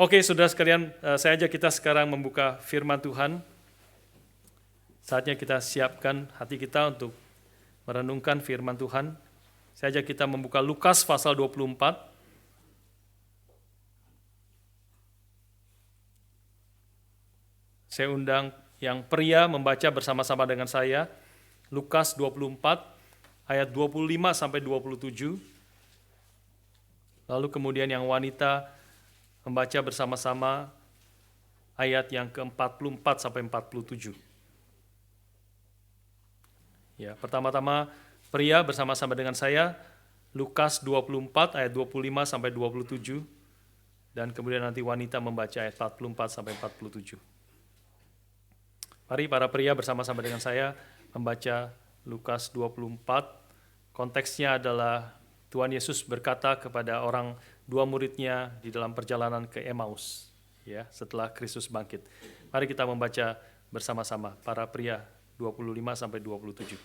Oke, saudara sekalian, saya ajak kita sekarang membuka firman Tuhan. Saatnya kita siapkan hati kita untuk merenungkan firman Tuhan. Saya ajak kita membuka Lukas pasal 24. Saya undang yang pria membaca bersama-sama dengan saya. Lukas 24 ayat 25 sampai 27. Lalu kemudian yang wanita membaca bersama-sama ayat yang ke-44 sampai 47. Ya, pertama-tama pria bersama-sama dengan saya Lukas 24 ayat 25 sampai 27 dan kemudian nanti wanita membaca ayat 44 sampai 47. Mari para pria bersama-sama dengan saya membaca Lukas 24. Konteksnya adalah Tuhan Yesus berkata kepada dua muridnya di dalam perjalanan ke Emmaus, ya, setelah Kristus bangkit. Mari kita membaca bersama-sama para pria 25 sampai 27.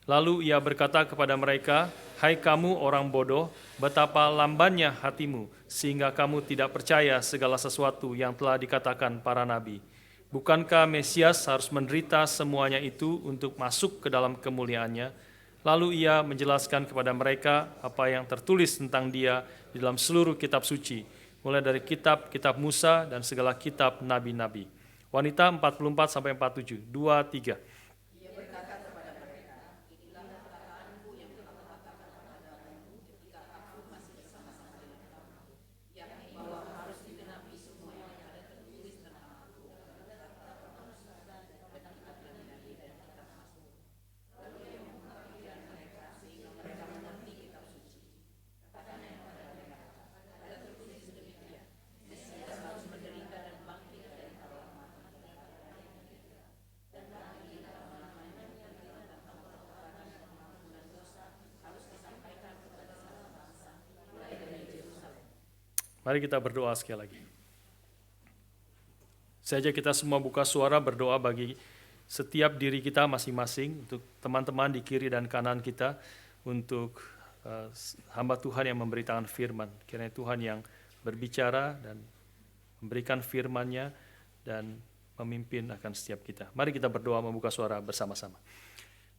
Lalu ia berkata kepada mereka, "Hai kamu orang bodoh, betapa lambannya hatimu sehingga kamu tidak percaya segala sesuatu yang telah dikatakan para nabi. Bukankah Mesias harus menderita semuanya itu untuk masuk ke dalam kemuliaannya?" Lalu ia menjelaskan kepada mereka apa yang tertulis tentang dia di dalam seluruh kitab suci, mulai dari kitab Musa dan segala kitab nabi-nabi. Wanita 44 sampai 47, 2, 3. Mari kita berdoa sekali lagi. Saja kita semua buka suara berdoa bagi setiap diri kita masing-masing, untuk teman-teman di kiri dan kanan kita, untuk hamba Tuhan yang memberitakan firman. Kiranya Tuhan yang berbicara dan memberikan firman-Nya dan memimpin akan setiap kita. Mari kita berdoa membuka suara bersama-sama.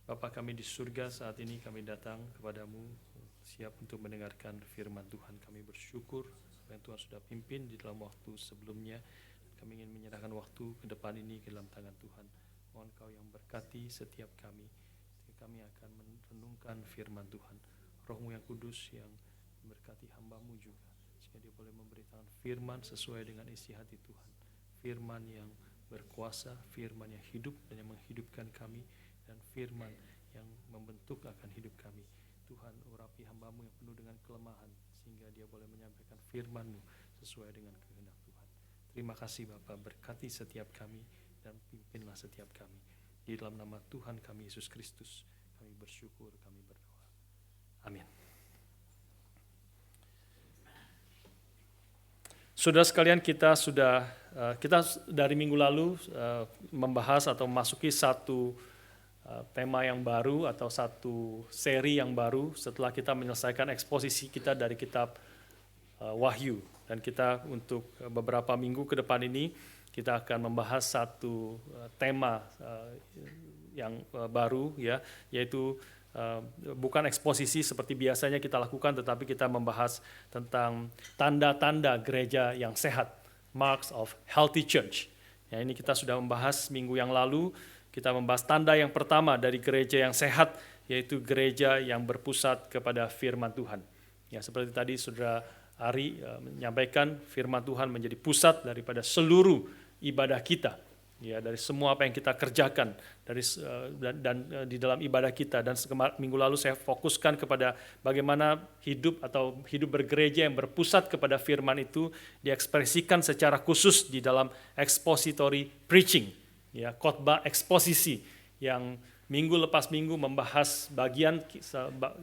Bapa kami di surga, saat ini kami datang kepadamu siap untuk mendengarkan firman Tuhan. Kami bersyukur yang Tuhan sudah pimpin di dalam waktu sebelumnya. Kami ingin menyerahkan waktu ke depan ini ke dalam tangan Tuhan. Mohon Kau yang berkati setiap kami. Kami akan merenungkan firman Tuhan. Roh-Mu yang kudus yang memberkati hamba-Mu juga, sehingga dia boleh memberitakan firman sesuai dengan isi hati Tuhan. Firman yang berkuasa, firman yang hidup dan yang menghidupkan kami, dan firman yang membentuk akan hidup kami. Tuhan, urapi hamba-Mu yang penuh dengan kelemahan, sehingga dia boleh menyampaikan firman-Mu sesuai dengan kehendak Tuhan. Terima kasih Bapa, berkati setiap kami dan pimpinlah setiap kami. Di dalam nama Tuhan kami Yesus Kristus, kami bersyukur, kami berdoa. Amin. Saudara sekalian, kita dari minggu lalu membahas atau memasuki satu tema yang baru atau satu seri yang baru setelah kita menyelesaikan eksposisi kita dari kitab Wahyu. Dan kita untuk beberapa minggu ke depan ini kita akan membahas satu tema yang baru, ya, yaitu bukan eksposisi seperti biasanya kita lakukan, tetapi kita membahas tentang tanda-tanda gereja yang sehat, marks of healthy church. Ya, ini kita sudah membahas minggu yang lalu. Kita membahas tanda yang pertama dari gereja yang sehat, yaitu gereja yang berpusat kepada firman Tuhan. Ya, seperti tadi Saudara Ari menyampaikan, firman Tuhan menjadi pusat daripada seluruh ibadah kita. Ya, dari semua apa yang kita kerjakan dan di dalam ibadah kita. Dan minggu lalu saya fokuskan kepada bagaimana hidup bergereja yang berpusat kepada firman itu diekspresikan secara khusus di dalam expository preaching. Ya, khotbah eksposisi yang minggu lepas minggu membahas bagian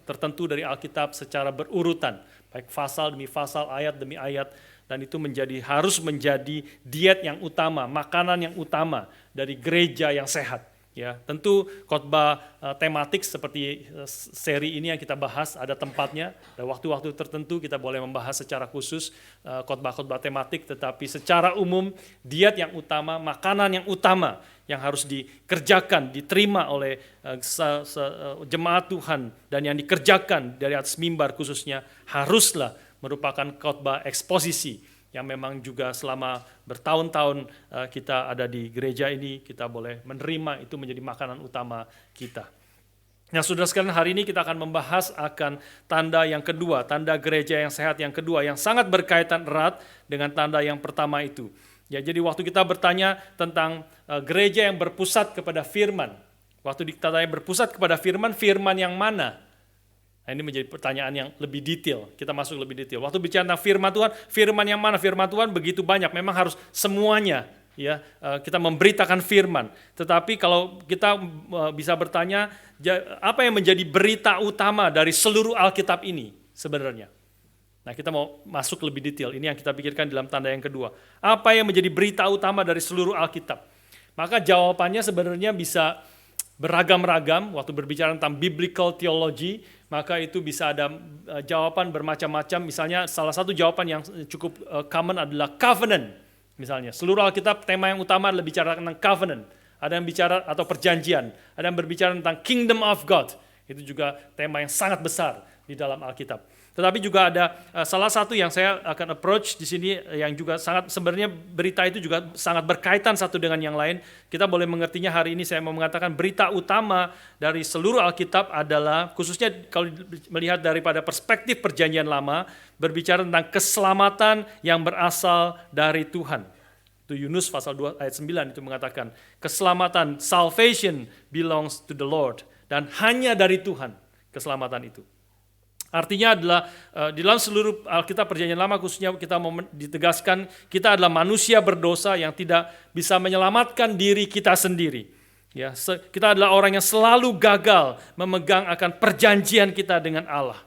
tertentu dari Alkitab secara berurutan, baik pasal demi pasal, ayat demi ayat, dan itu harus menjadi diet yang utama, makanan yang utama dari gereja yang sehat. Ya, tentu khotbah tematik seperti seri ini yang kita bahas ada tempatnya. Ada waktu-waktu tertentu kita boleh membahas secara khusus khotbah-khotbah tematik, tetapi secara umum diet yang utama, makanan yang utama yang harus dikerjakan, diterima oleh jemaat Tuhan dan yang dikerjakan dari atas mimbar khususnya haruslah merupakan khotbah eksposisi yang memang juga selama bertahun-tahun kita ada di gereja ini, kita boleh menerima itu menjadi makanan utama kita. Nah, saudara sekalian, hari ini kita akan membahas akan tanda yang kedua, tanda gereja yang sehat yang kedua, yang sangat berkaitan erat dengan tanda yang pertama itu. Ya, jadi waktu kita bertanya tentang gereja yang berpusat kepada firman, waktu ditanya berpusat kepada firman, firman yang mana? Nah, ini menjadi pertanyaan yang lebih detail. Kita masuk lebih detail. Waktu bicara tentang firman Tuhan, firman yang mana? Firman Tuhan begitu banyak. Memang harus semuanya, ya, kita memberitakan firman. Tetapi kalau kita bisa bertanya, apa yang menjadi berita utama dari seluruh Alkitab ini sebenarnya? Nah, kita mau masuk lebih detail. Ini yang kita pikirkan dalam tanda yang kedua. Apa yang menjadi berita utama dari seluruh Alkitab? Maka jawabannya sebenarnya bisa beragam-ragam. Waktu berbicara tentang biblical theology, maka itu bisa ada jawaban bermacam-macam. Misalnya salah satu jawaban yang cukup common adalah covenant. Misalnya seluruh Alkitab tema yang utama adalah bicara tentang covenant. Ada yang bicara atau perjanjian, ada yang berbicara tentang kingdom of God. Itu juga tema yang sangat besar di dalam Alkitab. Tetapi juga ada salah satu yang saya akan approach di sini yang juga sangat, sebenarnya berita itu juga sangat berkaitan satu dengan yang lain. Kita boleh mengertinya hari ini saya mau mengatakan berita utama dari seluruh Alkitab adalah, khususnya kalau melihat daripada perspektif perjanjian lama, berbicara tentang keselamatan yang berasal dari Tuhan. Itu Yunus pasal 2 ayat 9 itu mengatakan, keselamatan, salvation belongs to the Lord. Dan hanya dari Tuhan keselamatan itu. Artinya adalah di dalam seluruh Alkitab perjanjian lama khususnya kita mau ditegaskan kita adalah manusia berdosa yang tidak bisa menyelamatkan diri kita sendiri. Ya, kita adalah orang yang selalu gagal memegang akan perjanjian kita dengan Allah.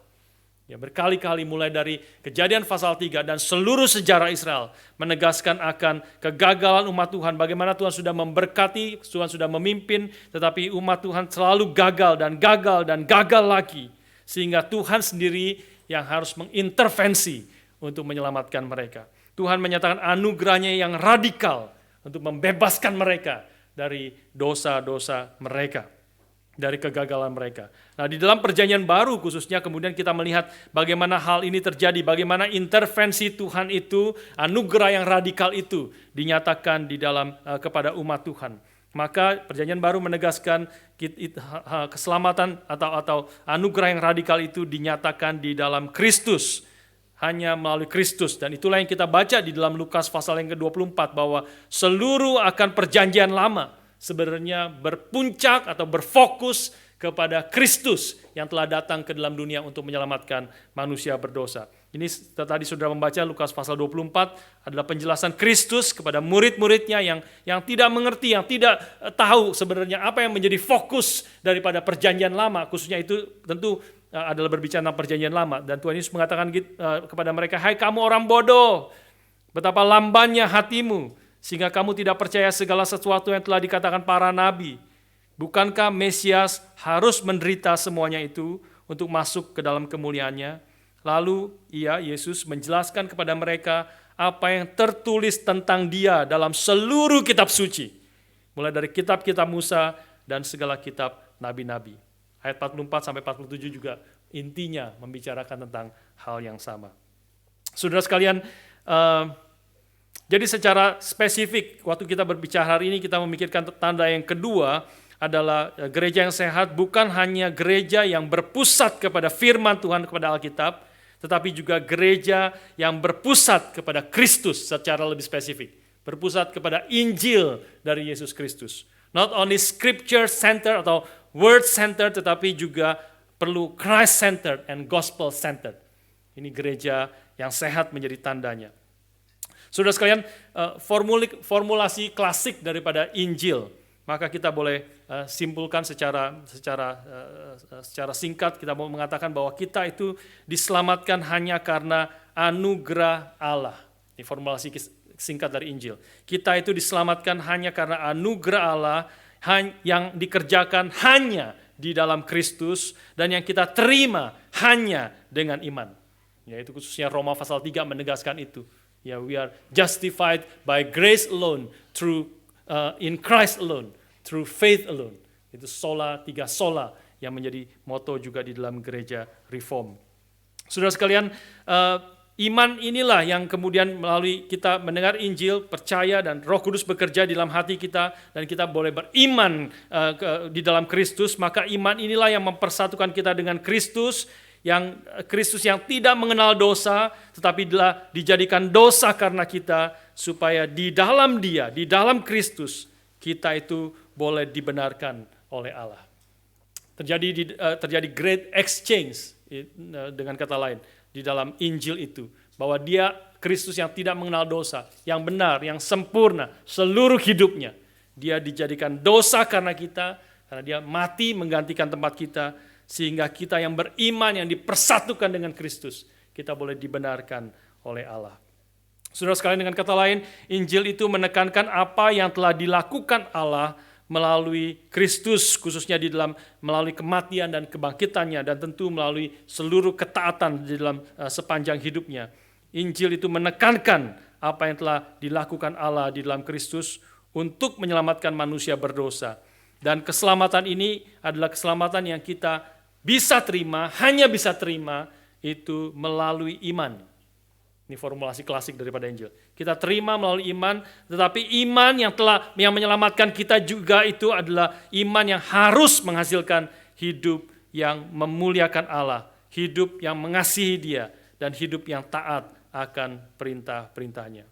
Ya, berkali-kali mulai dari Kejadian pasal 3 dan seluruh sejarah Israel menegaskan akan kegagalan umat Tuhan, bagaimana Tuhan sudah memberkati, Tuhan sudah memimpin, tetapi umat Tuhan selalu gagal dan gagal lagi. Sehingga Tuhan sendiri yang harus mengintervensi untuk menyelamatkan mereka. Tuhan menyatakan anugerahnya yang radikal untuk membebaskan mereka dari dosa-dosa mereka, dari kegagalan mereka. Nah, di dalam perjanjian baru khususnya kemudian kita melihat bagaimana hal ini terjadi, bagaimana intervensi Tuhan itu, anugerah yang radikal itu dinyatakan di dalam kepada umat Tuhan. Maka perjanjian baru menegaskan keselamatan atau anugerah yang radikal itu dinyatakan di dalam Kristus. Hanya melalui Kristus. Dan itulah yang kita baca di dalam Lukas pasal yang ke-24 bahwa seluruh akan perjanjian lama sebenarnya berpuncak atau berfokus kepada Kristus yang telah datang ke dalam dunia untuk menyelamatkan manusia berdosa. Ini tadi sudah membaca Lukas pasal 24 adalah penjelasan Kristus kepada murid-muridnya yang tidak mengerti, yang tidak tahu sebenarnya apa yang menjadi fokus daripada perjanjian lama. Khususnya itu tentu adalah berbicara tentang perjanjian lama. Dan Tuhan Yesus mengatakan kepada mereka, hai kamu orang bodoh, betapa lambannya hatimu, sehingga kamu tidak percaya segala sesuatu yang telah dikatakan para nabi. Bukankah Mesias harus menderita semuanya itu untuk masuk ke dalam kemuliaannya? Lalu Yesus menjelaskan kepada mereka apa yang tertulis tentang dia dalam seluruh kitab suci. Mulai dari kitab-kitab Musa dan segala kitab nabi-nabi. Ayat 44 sampai 47 juga intinya membicarakan tentang hal yang sama. Saudara sekalian, jadi secara spesifik waktu kita berbicara hari ini kita memikirkan tanda yang kedua adalah gereja yang sehat bukan hanya gereja yang berpusat kepada firman Tuhan, kepada Alkitab, tetapi juga gereja yang berpusat kepada Kristus secara lebih spesifik. Berpusat kepada Injil dari Yesus Kristus. Not only scripture centered atau word centered, tetapi juga perlu Christ centered and gospel centered. Ini gereja yang sehat menjadi tandanya. Saudara sekalian, formulasi klasik daripada Injil, maka kita boleh simpulkan secara singkat, kita mau mengatakan bahwa kita itu diselamatkan hanya karena anugerah Allah. Ini formulasi singkat dari Injil. Kita itu diselamatkan hanya karena anugerah Allah, yang dikerjakan hanya di dalam Kristus dan yang kita terima hanya dengan iman. Yaitu khususnya Roma pasal 3 menegaskan itu. Ya, we are justified by grace alone, through in Christ alone, through faith alone. Itu sola, 3 sola yang menjadi moto juga di dalam gereja Reform. Saudara sekalian, iman inilah yang kemudian melalui kita mendengar Injil, percaya dan Roh Kudus bekerja di dalam hati kita dan kita boleh beriman di dalam Kristus, maka iman inilah yang mempersatukan kita dengan Kristus yang tidak mengenal dosa tetapi telah dijadikan dosa karena kita, supaya di dalam Dia, di dalam Kristus kita itu boleh dibenarkan oleh Allah. Terjadi great exchange, dengan kata lain, di dalam Injil itu, bahwa Dia Kristus yang tidak mengenal dosa, yang benar, yang sempurna, seluruh hidupnya Dia dijadikan dosa karena kita, karena Dia mati menggantikan tempat kita, sehingga kita yang beriman, yang dipersatukan dengan Kristus, kita boleh dibenarkan oleh Allah. Saudara sekalian, dengan kata lain, Injil itu menekankan apa yang telah dilakukan Allah melalui Kristus, khususnya di dalam melalui kematian dan kebangkitannya, dan tentu melalui seluruh ketaatan di dalam sepanjang hidupnya. Injil itu menekankan apa yang telah dilakukan Allah di dalam Kristus untuk menyelamatkan manusia berdosa. Dan keselamatan ini adalah keselamatan yang kita bisa terima, hanya bisa terima itu melalui iman. Ini formulasi klasik daripada Injil. Kita terima melalui iman, tetapi iman yang menyelamatkan kita juga itu adalah iman yang harus menghasilkan hidup yang memuliakan Allah, hidup yang mengasihi Dia, dan hidup yang taat akan perintah-perintahnya.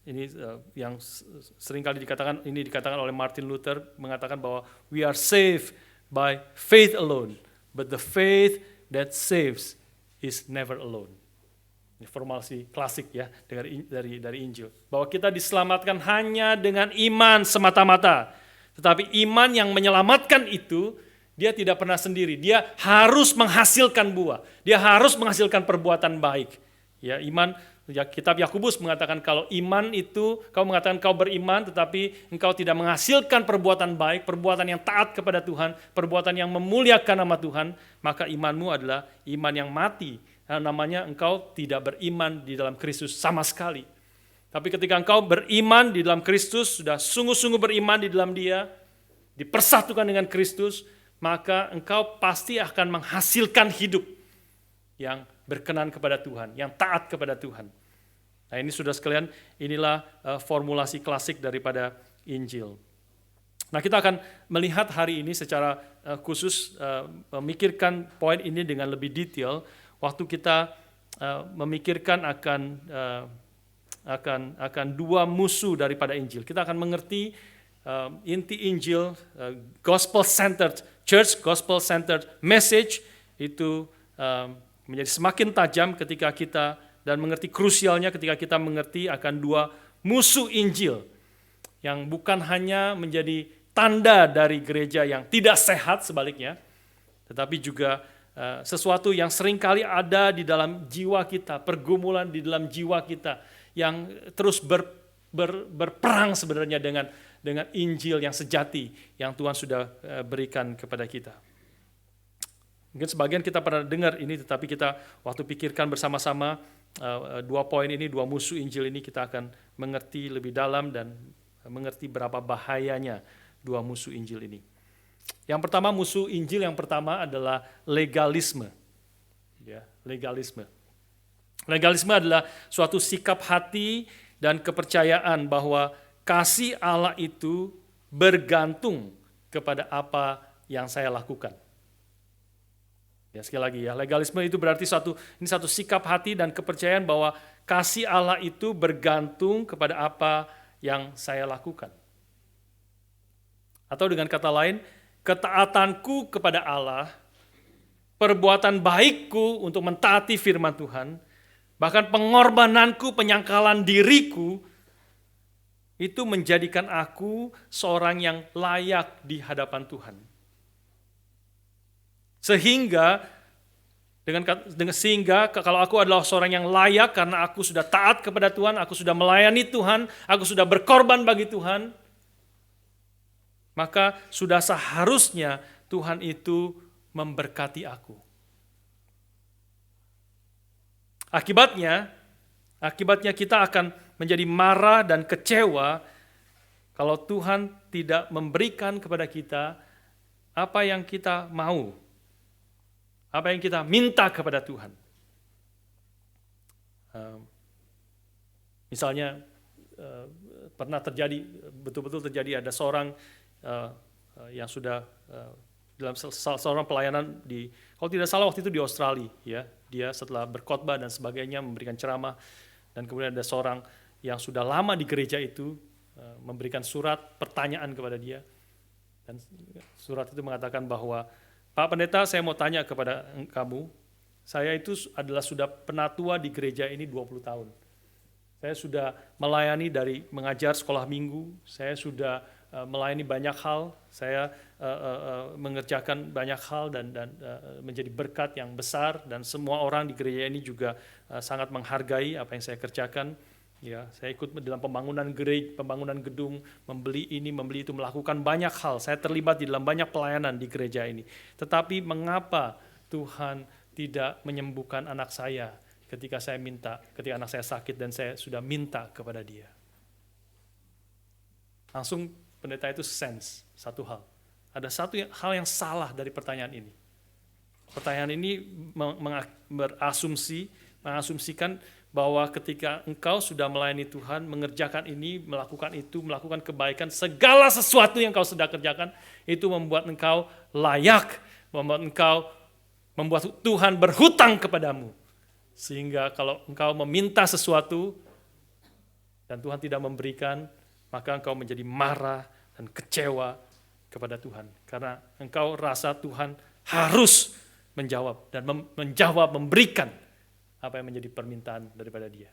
Ini yang seringkali dikatakan oleh Martin Luther, mengatakan bahwa we are saved by faith alone, but the faith that saves is never alone. Ini formulasi klasik ya dari Injil. Bahwa kita diselamatkan hanya dengan iman semata-mata. Tetapi iman yang menyelamatkan itu, dia tidak pernah sendiri. Dia harus menghasilkan buah. Dia harus menghasilkan perbuatan baik. Ya, iman, ya, kitab Yakobus mengatakan kalau iman itu, kau mengatakan kau beriman tetapi engkau tidak menghasilkan perbuatan baik, perbuatan yang taat kepada Tuhan, perbuatan yang memuliakan nama Tuhan, maka imanmu adalah iman yang mati. Namanya engkau tidak beriman di dalam Kristus sama sekali. Tapi ketika engkau beriman di dalam Kristus, sudah sungguh-sungguh beriman di dalam Dia, dipersatukan dengan Kristus, maka engkau pasti akan menghasilkan hidup yang berkenan kepada Tuhan, yang taat kepada Tuhan. Nah ini sudah sekalian, inilah formulasi klasik daripada Injil. Nah kita akan melihat hari ini secara khusus, memikirkan poin ini dengan lebih detail, waktu kita memikirkan akan dua musuh daripada Injil. Kita akan mengerti inti Injil, gospel-centered church, gospel-centered message itu menjadi semakin tajam ketika kita, dan mengerti krusialnya ketika kita mengerti akan dua musuh Injil yang bukan hanya menjadi tanda dari gereja yang tidak sehat sebaliknya, tetapi juga sesuatu yang seringkali ada di dalam jiwa kita, pergumulan di dalam jiwa kita yang terus berperang sebenarnya dengan Injil yang sejati yang Tuhan sudah berikan kepada kita. Mungkin sebagian kita pernah dengar ini, tetapi kita waktu pikirkan bersama-sama dua poin ini, dua musuh Injil ini, kita akan mengerti lebih dalam dan mengerti berapa bahayanya dua musuh Injil ini. Yang pertama, musuh Injil yang pertama adalah legalisme. Ya, legalisme. Legalisme adalah suatu sikap hati dan kepercayaan bahwa kasih Allah itu bergantung kepada apa yang saya lakukan. Ya, sekali lagi ya, legalisme itu berarti satu sikap hati dan kepercayaan bahwa kasih Allah itu bergantung kepada apa yang saya lakukan. Atau dengan kata lain, ketaatanku kepada Allah, perbuatan baikku untuk mentaati firman Tuhan, bahkan pengorbananku, penyangkalan diriku, itu menjadikan aku seorang yang layak di hadapan Tuhan. Sehingga kalau aku adalah seorang yang layak karena aku sudah taat kepada Tuhan, aku sudah melayani Tuhan, aku sudah berkorban bagi Tuhan, maka sudah seharusnya Tuhan itu memberkati aku. Akibatnya kita akan menjadi marah dan kecewa kalau Tuhan tidak memberikan kepada kita apa yang kita mau, apa yang kita minta kepada Tuhan. Misalnya pernah terjadi, betul-betul terjadi, ada seorang yang sudah dalam seorang pelayanan di, kalau tidak salah waktu itu di Australia, ya, dia setelah berkhotbah dan sebagainya memberikan ceramah, dan kemudian ada seorang yang sudah lama di gereja itu memberikan surat pertanyaan kepada dia, dan surat itu mengatakan bahwa, Pak Pendeta, saya mau tanya kepada kamu, saya itu adalah sudah penatua di gereja ini 20 tahun. Saya sudah melayani dari mengajar sekolah minggu, saya sudah melayani banyak hal, saya mengerjakan banyak hal dan menjadi berkat yang besar, dan semua orang di gereja ini juga sangat menghargai apa yang saya kerjakan. Ya, saya ikut dalam pembangunan gereja, pembangunan gedung, membeli ini, membeli itu, melakukan banyak hal. Saya terlibat di dalam banyak pelayanan di gereja ini. Tetapi mengapa Tuhan tidak menyembuhkan anak saya ketika anak saya sakit dan saya sudah minta kepada Dia? Langsung pendeta itu sense satu hal. Ada satu hal yang salah dari pertanyaan ini. Pertanyaan ini mengasumsikan bahwa ketika engkau sudah melayani Tuhan, mengerjakan ini, melakukan itu, melakukan kebaikan, segala sesuatu yang kau sudah kerjakan, itu membuat engkau layak, membuat Tuhan berhutang kepadamu. Sehingga kalau engkau meminta sesuatu, dan Tuhan tidak memberikan, maka engkau menjadi marah dan kecewa kepada Tuhan. Karena engkau rasa Tuhan harus menjawab, dan memberikan apa yang menjadi permintaan daripada Dia.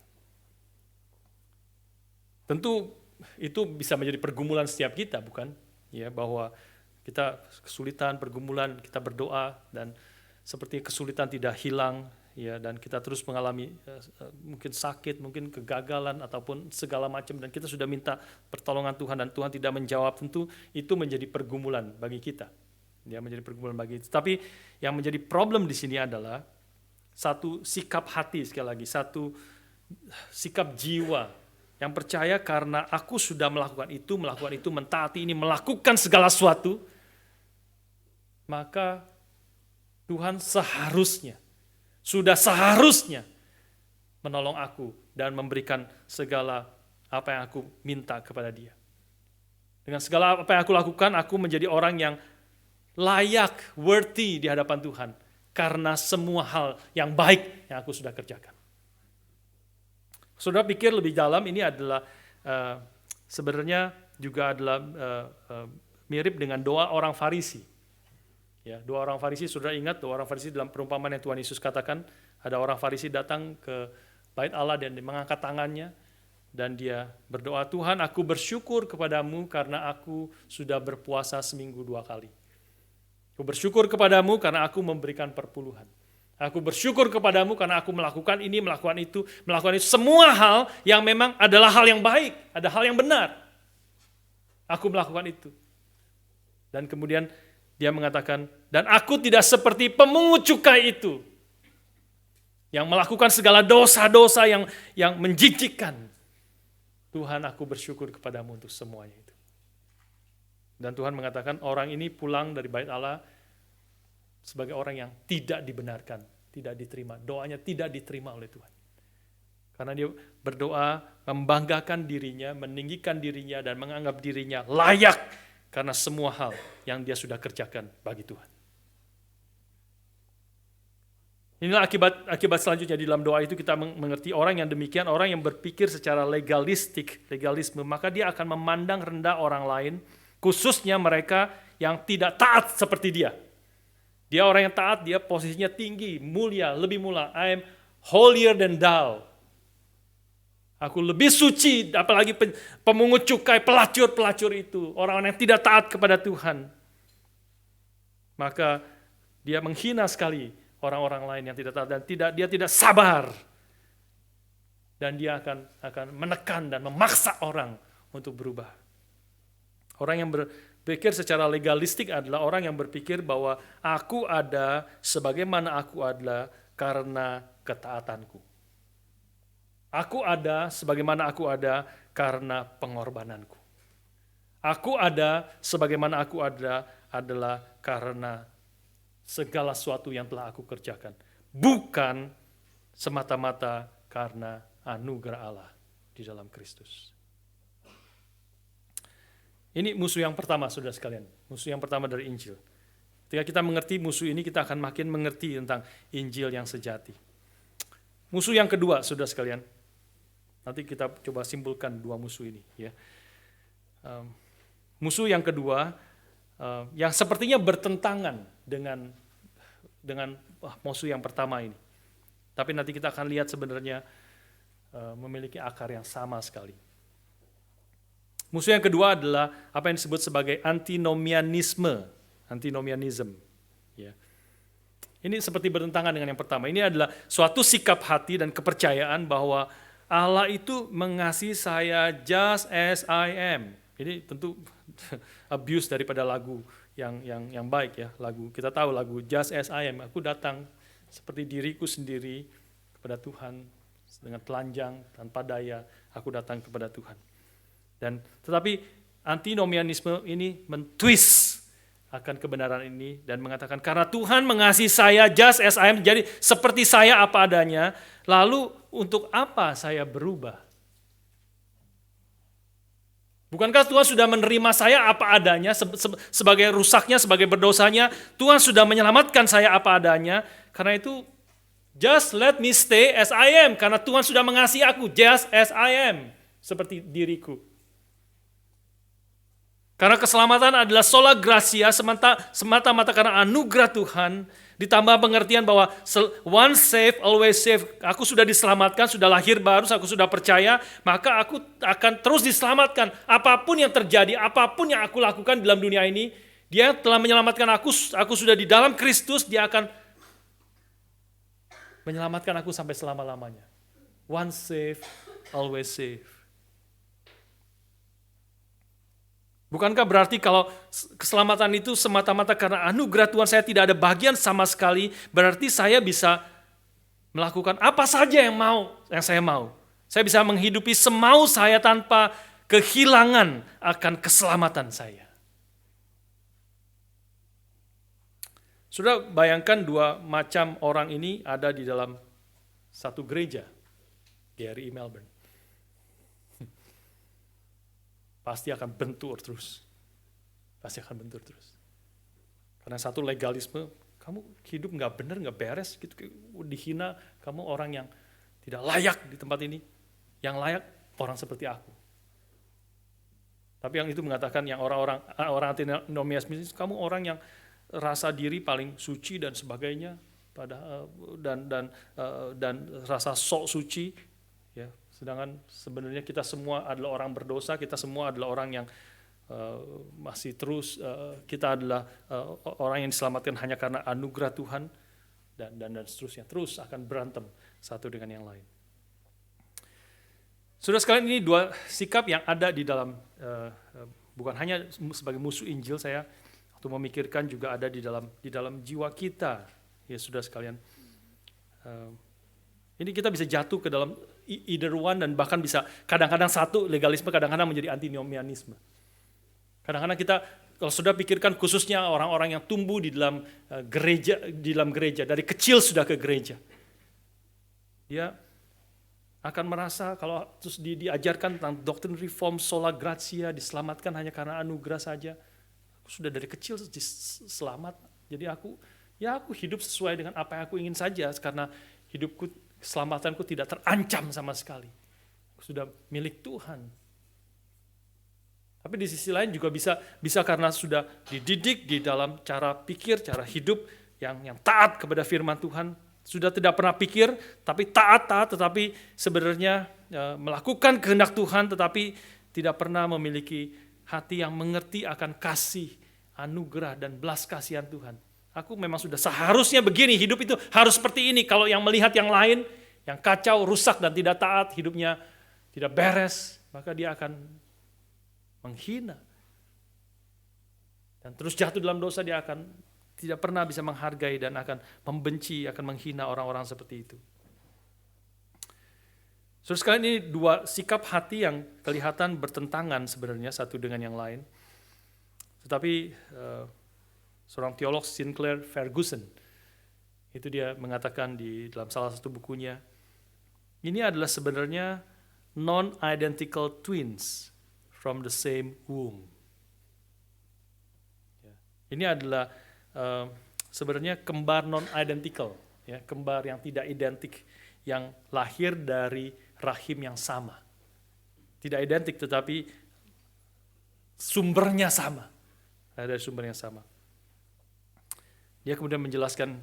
Tentu itu bisa menjadi pergumulan setiap kita, bukan? Ya, bahwa kita kesulitan, pergumulan, kita berdoa, dan seperti kesulitan tidak hilang, ya, dan kita terus mengalami mungkin sakit, mungkin kegagalan ataupun segala macam, dan kita sudah minta pertolongan Tuhan dan Tuhan tidak menjawab. Tentu itu menjadi pergumulan bagi kita. Ya, menjadi pergumulan bagi kita. Tapi yang menjadi problem di sini adalah satu sikap hati, sekali lagi, satu sikap jiwa yang percaya karena aku sudah melakukan itu, mentaati ini, melakukan segala sesuatu, maka Tuhan sudah seharusnya menolong aku dan memberikan segala apa yang aku minta kepada Dia. Dengan segala apa yang aku lakukan, aku menjadi orang yang layak, worthy di hadapan Tuhan. Karena semua hal yang baik yang aku sudah kerjakan. Saudara pikir lebih dalam, ini adalah sebenarnya juga adalah mirip dengan doa orang Farisi. Ya, doa orang Farisi, saudara ingat doa orang Farisi dalam perumpamaan yang Tuhan Yesus katakan, ada orang Farisi datang ke bait Allah dan mengangkat tangannya, dan dia berdoa, Tuhan, aku bersyukur kepadamu karena aku sudah berpuasa seminggu 2 kali. Aku bersyukur kepadamu karena aku memberikan perpuluhan. Aku bersyukur kepadamu karena aku melakukan ini, melakukan itu. Semua hal yang memang adalah hal yang baik, ada hal yang benar. Aku melakukan itu. Dan kemudian dia mengatakan, dan aku tidak seperti pemungut cukai itu, yang melakukan segala dosa-dosa yang menjijikkan. Tuhan, aku bersyukur kepadamu untuk semuanya itu. Dan Tuhan mengatakan orang ini pulang dari bait Allah sebagai orang yang tidak dibenarkan, tidak diterima. Doanya tidak diterima oleh Tuhan. Karena dia berdoa, membanggakan dirinya, meninggikan dirinya, dan menganggap dirinya layak karena semua hal yang dia sudah kerjakan bagi Tuhan. Inilah akibat selanjutnya di dalam doa itu kita mengerti orang yang demikian, orang yang berpikir secara legalisme, maka dia akan memandang rendah orang lain, khususnya mereka yang tidak taat seperti dia. Dia orang yang taat, dia posisinya tinggi, mulia, lebih mulia. I am holier than thou. Aku lebih suci, apalagi pemungut cukai, pelacur-pelacur itu. Orang-orang yang tidak taat kepada Tuhan. Maka dia menghina sekali orang-orang lain yang tidak taat. Dan dia tidak sabar. Dan dia akan menekan dan memaksa orang untuk berubah. Orang yang Berpikir secara legalistik adalah orang yang berpikir bahwa aku ada sebagaimana aku adalah karena ketaatanku. Aku ada sebagaimana aku ada karena pengorbananku. Aku ada sebagaimana aku ada adalah karena segala sesuatu yang telah aku kerjakan. Bukan semata-mata karena anugerah Allah di dalam Kristus. Ini musuh yang pertama, saudara sekalian. Musuh yang pertama dari Injil. Ketika kita mengerti musuh ini, kita akan makin mengerti tentang Injil yang sejati. Musuh yang kedua, saudara sekalian. Nanti kita coba simpulkan dua musuh ini. Ya. Musuh yang kedua, yang sepertinya bertentangan dengan musuh yang pertama ini. Tapi nanti kita akan lihat sebenarnya memiliki akar yang sama sekali. Musuh yang kedua adalah apa yang disebut sebagai antinomianisme, antinomianism. Ya. Ini seperti bertentangan dengan yang pertama. Ini adalah suatu sikap hati dan kepercayaan bahwa Allah itu mengasihi saya just as I am. Ini tentu abuse daripada lagu yang baik ya. Lagu kita tahu lagu Just as I am. Aku datang seperti diriku sendiri kepada Tuhan dengan telanjang tanpa daya. Aku datang kepada Tuhan. Dan tetapi antinomianisme ini mentwist akan kebenaran ini dan mengatakan karena Tuhan mengasihi saya just as I am, jadi seperti saya apa adanya, lalu untuk apa saya berubah? Bukankah Tuhan sudah menerima saya apa adanya sebagai rusaknya, sebagai berdosanya? Tuhan sudah menyelamatkan saya apa adanya. Karena itu just let me stay as I am, karena Tuhan sudah mengasihi aku just as I am, seperti diriku. Karena keselamatan adalah sola gratia, semata-mata karena anugerah Tuhan, ditambah pengertian bahwa once saved, always saved. Aku sudah diselamatkan, sudah lahir baru, aku sudah percaya, maka aku akan terus diselamatkan. Apapun yang terjadi, apapun yang aku lakukan dalam dunia ini, Dia telah menyelamatkan aku sudah di dalam Kristus, Dia akan menyelamatkan aku sampai selama-lamanya. Once saved, always saved. Bukankah berarti kalau keselamatan itu semata-mata karena anugerah Tuhan, saya tidak ada bagian sama sekali, berarti saya bisa melakukan apa saja yang saya mau. Saya bisa menghidupi semau saya tanpa kehilangan akan keselamatan saya. Sudah bayangkan dua macam orang ini ada di dalam satu gereja, Gary Melbourne. Pasti akan bentur terus. Karena satu legalisme, kamu hidup nggak benar, nggak beres, gitu, dihina, kamu orang yang tidak layak di tempat ini. Yang layak orang seperti aku. Tapi yang itu mengatakan yang orang antinomianisme, kamu orang yang rasa diri paling suci dan sebagainya, dan rasa sok suci, ya. Sedangkan sebenarnya kita semua adalah orang berdosa, kita semua adalah orang yang masih terus, kita adalah orang yang diselamatkan hanya karena anugerah Tuhan, dan seterusnya. Terus akan berantem satu dengan yang lain. Saudara sekalian, ini dua sikap yang ada di dalam, bukan hanya sebagai musuh Injil, saya waktu memikirkan juga ada di dalam jiwa kita, ya saudara sekalian. Ini kita bisa jatuh ke dalam either one, dan bahkan bisa kadang-kadang satu legalisme, kadang-kadang menjadi antinomianisme. Kadang-kadang kita, kalau sudah pikirkan khususnya orang-orang yang tumbuh di dalam gereja, dari kecil sudah ke gereja, dia akan merasa kalau terus diajarkan tentang doktrin reform sola gratia, diselamatkan hanya karena anugerah saja. Aku sudah dari kecil selamat, jadi aku hidup sesuai dengan apa yang aku ingin saja, karena hidupku, keselamatanku tidak terancam sama sekali. Aku sudah milik Tuhan. Tapi di sisi lain juga bisa karena sudah dididik di dalam cara pikir, cara hidup yang taat kepada firman Tuhan. Sudah tidak pernah pikir, tapi taat, tetapi sebenarnya melakukan kehendak Tuhan, tetapi tidak pernah memiliki hati yang mengerti akan kasih, anugerah, dan belas kasihan Tuhan. Aku memang sudah seharusnya begini, hidup itu harus seperti ini. Kalau yang melihat yang lain, yang kacau, rusak, dan tidak taat, hidupnya tidak beres, maka dia akan menghina. Dan terus jatuh dalam dosa, dia akan tidak pernah bisa menghargai dan akan membenci, akan menghina orang-orang seperti itu. Saudara sekalian, ini dua sikap hati yang kelihatan bertentangan sebenarnya satu dengan yang lain. Tetapi seorang teolog Sinclair Ferguson, itu dia mengatakan di dalam salah satu bukunya, ini adalah sebenarnya non-identical twins from the same womb. Ini adalah sebenarnya kembar non-identical, ya, kembar yang tidak identik, yang lahir dari rahim yang sama. Tidak identik tetapi sumbernya sama. Dari sumber yang sama. Dia kemudian menjelaskan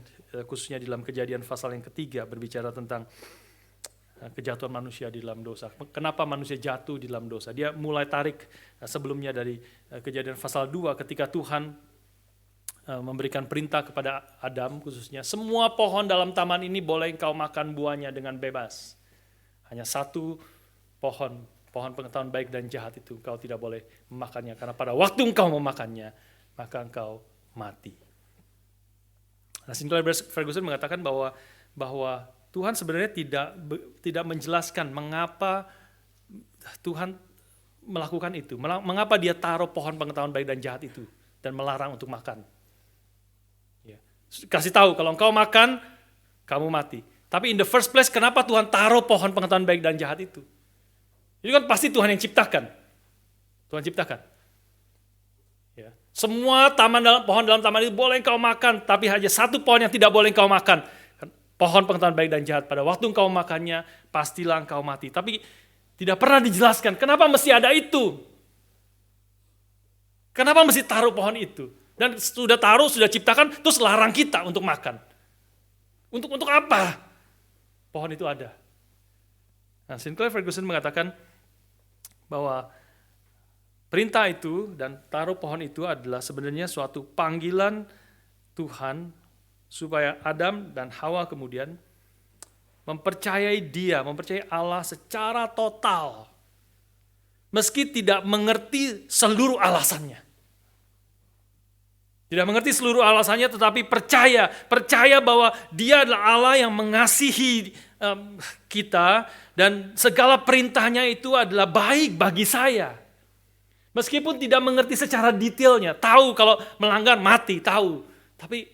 khususnya di dalam Kejadian pasal yang ketiga berbicara tentang kejatuhan manusia di dalam dosa. Kenapa manusia jatuh di dalam dosa? Dia mulai tarik sebelumnya dari Kejadian pasal 2 ketika Tuhan memberikan perintah kepada Adam khususnya, semua pohon dalam taman ini boleh engkau makan buahnya dengan bebas. Hanya satu pohon pengetahuan baik dan jahat itu engkau tidak boleh memakannya, karena pada waktu engkau memakannya, maka engkau mati. Nah, Sinclair Ferguson mengatakan bahwa Tuhan sebenarnya tidak menjelaskan mengapa Tuhan melakukan itu, mengapa dia taruh pohon pengetahuan baik dan jahat itu dan melarang untuk makan. Kasih tahu kalau engkau makan, kamu mati. Tapi in the first place, kenapa Tuhan taruh pohon pengetahuan baik dan jahat itu? Itu kan pasti Tuhan yang ciptakan. Tuhan ciptakan. Ya. Semua pohon dalam taman itu boleh engkau makan, tapi hanya satu pohon yang tidak boleh engkau makan. Pohon pengetahuan baik dan jahat. Pada waktu engkau makannya, pastilah engkau mati. Tapi tidak pernah dijelaskan, kenapa mesti ada itu? Kenapa mesti taruh pohon itu? Dan sudah taruh, sudah ciptakan, terus larang kita untuk makan. Untuk apa? Pohon itu ada. Nah, Sinclair Ferguson mengatakan bahwa perintah itu dan taruh pohon itu adalah sebenarnya suatu panggilan Tuhan supaya Adam dan Hawa kemudian mempercayai mempercayai Allah secara total. Meski tidak mengerti seluruh alasannya. Tidak mengerti seluruh alasannya, tetapi percaya bahwa Dia adalah Allah yang mengasihi kita dan segala perintahnya itu adalah baik bagi saya. Meskipun tidak mengerti secara detailnya, tahu kalau melanggar mati, tahu. Tapi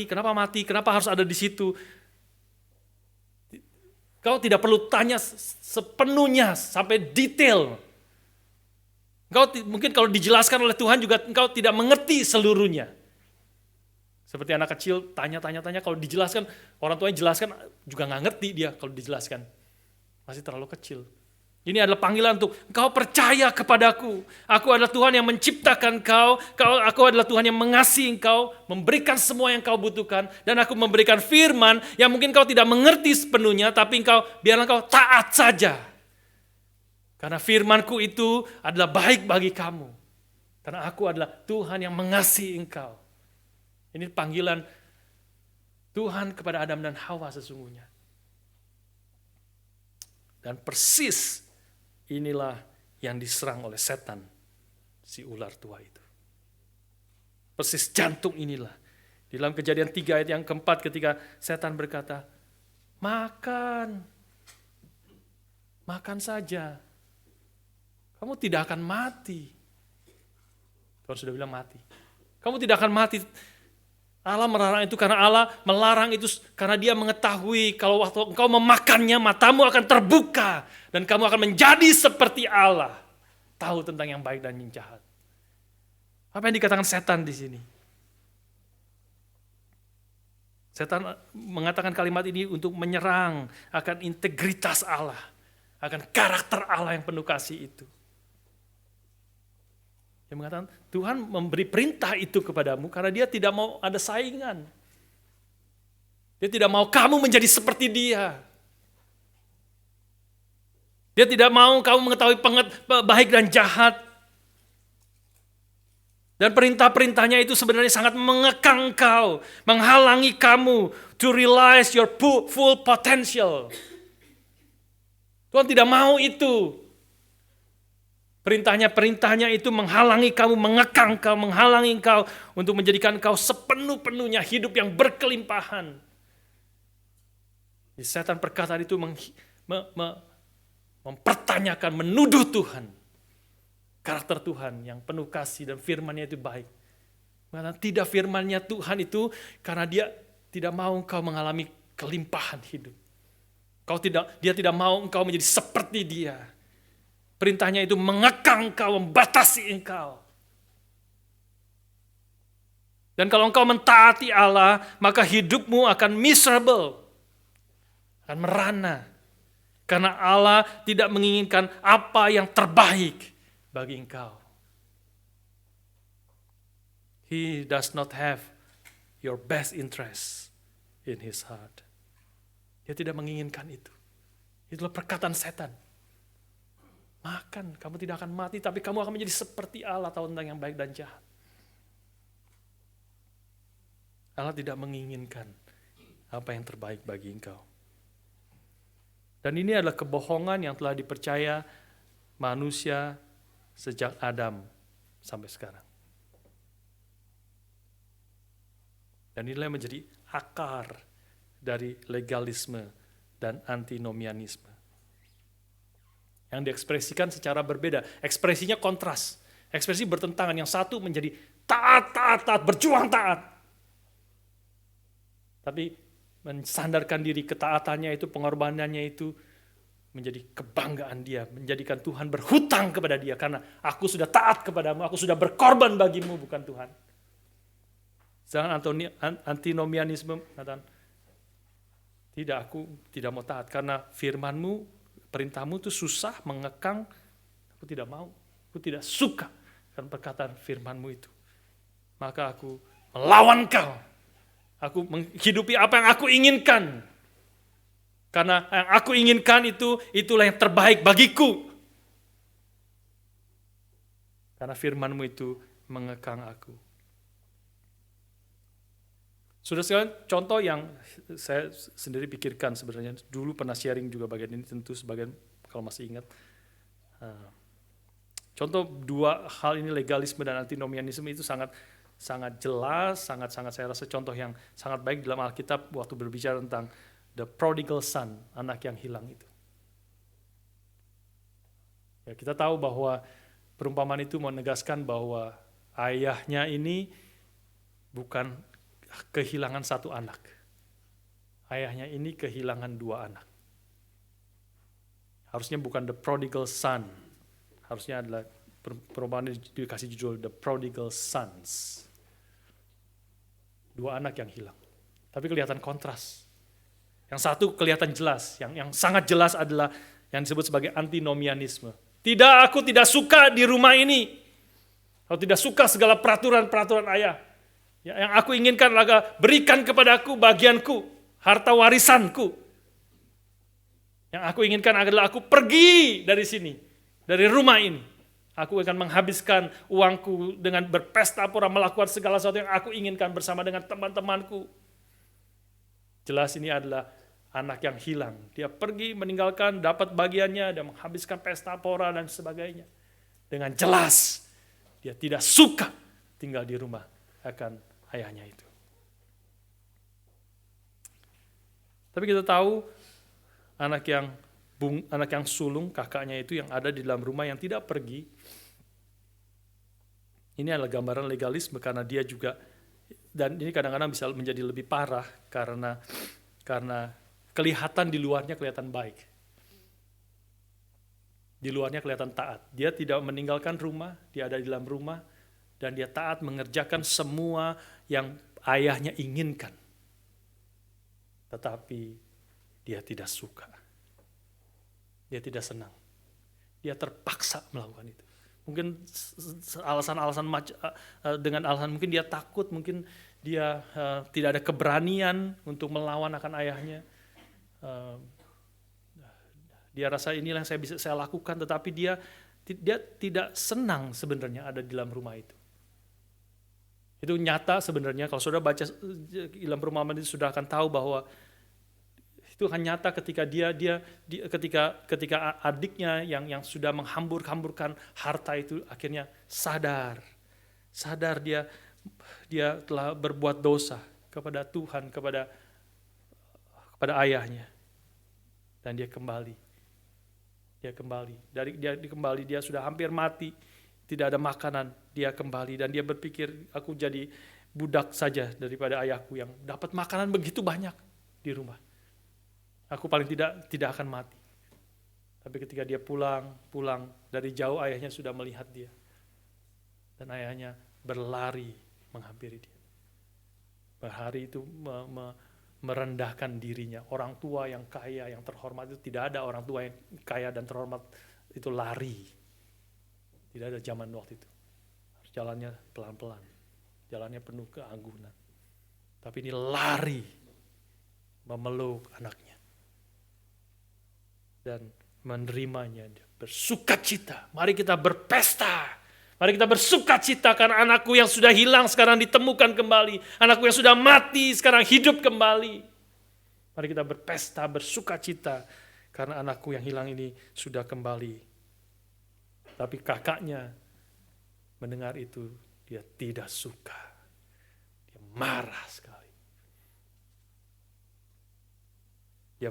kenapa harus ada di situ? Kau tidak perlu tanya sepenuhnya sampai detail. Engkau mungkin kalau dijelaskan oleh Tuhan juga engkau tidak mengerti seluruhnya. Seperti anak kecil tanya, kalau dijelaskan, orang tuanya jelaskan juga nggak ngerti dia kalau dijelaskan. Masih terlalu kecil. Ini adalah panggilan untuk engkau percaya kepadaku. Aku adalah Tuhan yang menciptakan engkau. Aku adalah Tuhan yang mengasihi engkau, memberikan semua yang kau butuhkan, dan aku memberikan firman yang mungkin kau tidak mengerti sepenuhnya, tapi biarlah engkau taat saja. Karena firman-Ku itu adalah baik bagi kamu. Karena aku adalah Tuhan yang mengasihi engkau. Ini panggilan Tuhan kepada Adam dan Hawa sesungguhnya. Dan persis inilah yang diserang oleh setan, si ular tua itu. Persis jantung inilah. Di dalam Kejadian 3 ayat yang keempat ketika setan berkata, makan saja. Kamu tidak akan mati. Tuhan sudah bilang mati. Kamu tidak akan mati. Allah melarang itu karena Allah melarang itu karena Dia mengetahui kalau waktu engkau memakannya matamu akan terbuka dan kamu akan menjadi seperti Allah. Tahu tentang yang baik dan yang jahat. Apa yang dikatakan setan di sini? Setan mengatakan kalimat ini untuk menyerang akan integritas Allah, akan karakter Allah yang penuh kasih itu. Dia mengatakan, Tuhan memberi perintah itu kepadamu karena Dia tidak mau ada saingan. Dia tidak mau kamu menjadi seperti Dia. Dia tidak mau kamu mengetahui baik dan jahat. Dan perintah-perintahnya itu sebenarnya sangat mengekang kau, menghalangi kamu to realize your full potential. Tuhan tidak mau itu. Perintahnya itu menghalangi kamu, mengekang kau, menghalangi kau untuk menjadikan kau sepenuh-penuhnya hidup yang berkelimpahan. Setan perkataan itu mempertanyakan, menuduh Tuhan. Karakter Tuhan yang penuh kasih dan firman-Nya itu baik. Karena tidak firman-Nya Tuhan itu karena dia tidak mau engkau mengalami kelimpahan hidup. Dia tidak mau engkau menjadi seperti dia. Perintahnya itu mengekang engkau, membatasi engkau. Dan kalau engkau mentaati Allah, maka hidupmu akan miserable. Akan merana. Karena Allah tidak menginginkan apa yang terbaik bagi engkau. He does not have your best interest in his heart. Dia tidak menginginkan itu. Itulah perkataan setan. Makan, kamu tidak akan mati, tapi kamu akan menjadi seperti Allah, tahu tentang yang baik dan jahat. Allah tidak menginginkan apa yang terbaik bagi engkau. Dan ini adalah kebohongan yang telah dipercaya manusia sejak Adam sampai sekarang. Dan inilah yang menjadi akar dari legalisme dan antinomianisme. Yang diekspresikan secara berbeda. Ekspresinya kontras. Ekspresi bertentangan. Yang satu menjadi taat, berjuang taat. Tapi mensandarkan diri, ketaatannya itu, pengorbanannya itu menjadi kebanggaan dia, menjadikan Tuhan berhutang kepada dia karena aku sudah taat kepadamu, aku sudah berkorban bagimu, bukan Tuhan. Sedangkan antinomianisme mengatakan, tidak, aku tidak mau taat karena firmanmu, perintahmu itu susah, mengekang, aku tidak mau, aku tidak suka kan perkataan firmanmu itu. Maka aku melawan kau. Aku menghidupi apa yang aku inginkan. Karena yang aku inginkan itulah yang terbaik bagiku. Karena firman-Mu itu mengekang aku. Sudah sekalian, contoh yang saya sendiri pikirkan sebenarnya. Dulu pernah sharing juga bagian ini, tentu sebagian kalau masih ingat. Contoh dua hal ini, legalisme dan antinomianisme, itu sangat jelas, sangat saya rasa contoh yang sangat baik dalam Alkitab waktu berbicara tentang the prodigal son, anak yang hilang itu. Ya, kita tahu bahwa perumpamaan itu menegaskan bahwa ayahnya ini bukan kehilangan satu anak. Ayahnya ini kehilangan dua anak. Harusnya bukan the prodigal son. Harusnya adalah perumpamaan dikasih judul the prodigal sons. Dua anak yang hilang. Tapi kelihatan kontras. Yang satu kelihatan jelas. Yang sangat jelas adalah yang disebut sebagai antinomianisme. Tidak, aku tidak suka di rumah ini. Aku tidak suka segala peraturan-peraturan ayah. Yang aku inginkan adalah berikan kepadaku bagianku, harta warisanku. Yang aku inginkan adalah aku pergi dari sini, dari rumah ini. Aku akan menghabiskan uangku dengan berpesta pora, melakukan segala sesuatu yang aku inginkan bersama dengan teman-temanku. Jelas ini adalah anak yang hilang. Dia pergi meninggalkan, dapat bagiannya, dan menghabiskan pesta pora dan sebagainya. Dengan jelas, dia tidak suka tinggal di rumah akan ayahnya itu. Tapi kita tahu anak yang sulung, kakaknya itu yang ada di dalam rumah yang tidak pergi. Ini adalah gambaran legalisme karena dia juga, dan ini kadang-kadang bisa menjadi lebih parah karena kelihatan di luarnya kelihatan baik. Di luarnya kelihatan taat. Dia tidak meninggalkan rumah, dia ada di dalam rumah, dan dia taat mengerjakan semua yang ayahnya inginkan. Tetapi dia tidak suka. Dia tidak senang. Dia terpaksa melakukan itu. Mungkin dengan alasan mungkin dia takut, mungkin dia tidak ada keberanian untuk melawan akan ayahnya. Dia rasa inilah yang saya lakukan, tetapi dia tidak senang sebenarnya ada di dalam rumah itu. Itu nyata sebenarnya, kalau saudara baca dalam perumpamaan itu sudah akan tahu bahwa Itu hanya nyata ketika ketika adiknya yang sudah menghambur-hamburkan harta itu akhirnya sadar dia telah berbuat dosa kepada Tuhan, kepada ayahnya, dan dia kembali. Dia sudah hampir mati, tidak ada makanan, dia kembali dan dia berpikir, aku jadi budak saja daripada ayahku yang dapat makanan begitu banyak di rumah. Aku paling tidak akan mati. Tapi ketika dia pulang dari jauh, ayahnya sudah melihat dia. Dan ayahnya berlari menghampiri dia. Berlari itu merendahkan dirinya. Orang tua yang kaya, yang terhormat itu tidak ada orang tua yang kaya dan terhormat itu lari. Tidak ada zaman waktu itu. Jalannya pelan-pelan. Jalannya penuh keanggunan. Tapi ini lari memeluk anaknya. Dan menerimanya, bersukacita. Mari kita berpesta. Mari kita bersukacita karena anakku yang sudah hilang sekarang ditemukan kembali. Anakku yang sudah mati sekarang hidup kembali. Mari kita berpesta, bersukacita karena anakku yang hilang ini sudah kembali. Tapi kakaknya mendengar itu, dia tidak suka. Dia marah sekali. Dia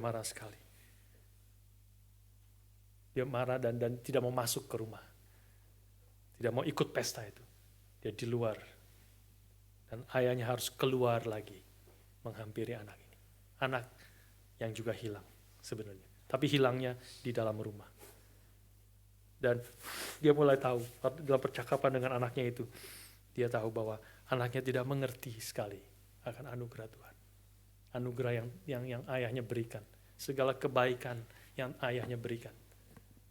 marah dan tidak mau masuk ke rumah. Tidak mau ikut pesta itu. Dia di luar. Dan ayahnya harus keluar lagi menghampiri anak ini. Anak yang juga hilang sebenarnya. Tapi hilangnya di dalam rumah. Dan dia mulai tahu dalam percakapan dengan anaknya itu. Dia tahu bahwa anaknya tidak mengerti sekali akan anugerah Tuhan. Anugerah yang ayahnya berikan. Segala kebaikan yang ayahnya berikan.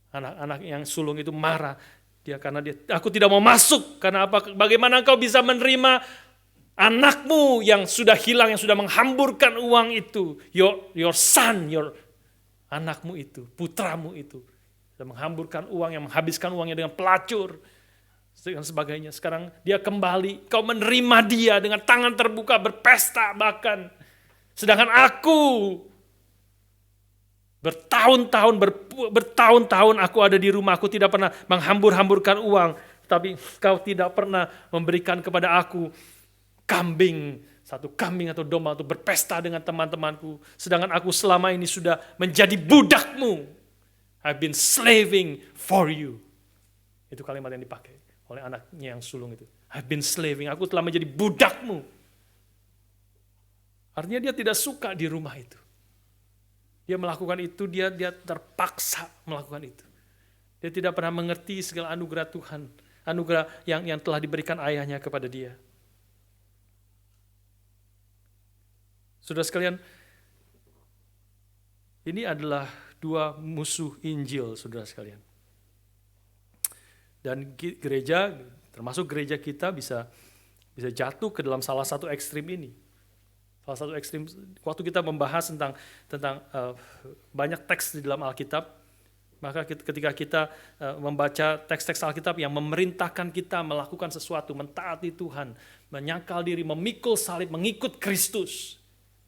Anak-anak yang sulung itu marah karena aku tidak mau masuk. Karena apa? Bagaimana engkau bisa menerima anakmu yang sudah hilang, yang sudah menghamburkan uang itu, your son, anakmu itu, putramu itu, sudah menghamburkan uang, yang menghabiskan uangnya dengan pelacur dan sebagainya. Sekarang dia kembali, kau menerima dia dengan tangan terbuka, berpesta bahkan. Sedangkan aku bertahun-tahun aku ada di rumah, aku tidak pernah menghambur-hamburkan uang, tapi kau tidak pernah memberikan kepada aku satu kambing atau domba untuk berpesta dengan teman-temanku. Sedangkan aku selama ini sudah menjadi budakmu. I've been slaving for you. Itu kalimat yang dipakai oleh anaknya yang sulung itu. I've been slaving, aku telah menjadi budakmu. Artinya dia tidak suka di rumah itu. Dia melakukan itu, dia terpaksa melakukan itu. Dia tidak pernah mengerti segala anugerah Tuhan, anugerah yang telah diberikan ayahnya kepada dia. Saudara sekalian, ini adalah dua musuh Injil, saudara sekalian. Dan gereja, termasuk gereja kita bisa jatuh ke dalam salah satu ekstrim ini. Salah satu ekstrim, waktu kita membahas tentang banyak teks di dalam Alkitab, maka ketika kita membaca teks-teks Alkitab yang memerintahkan kita melakukan sesuatu, mentaati Tuhan, menyangkal diri, memikul salib, mengikut Kristus,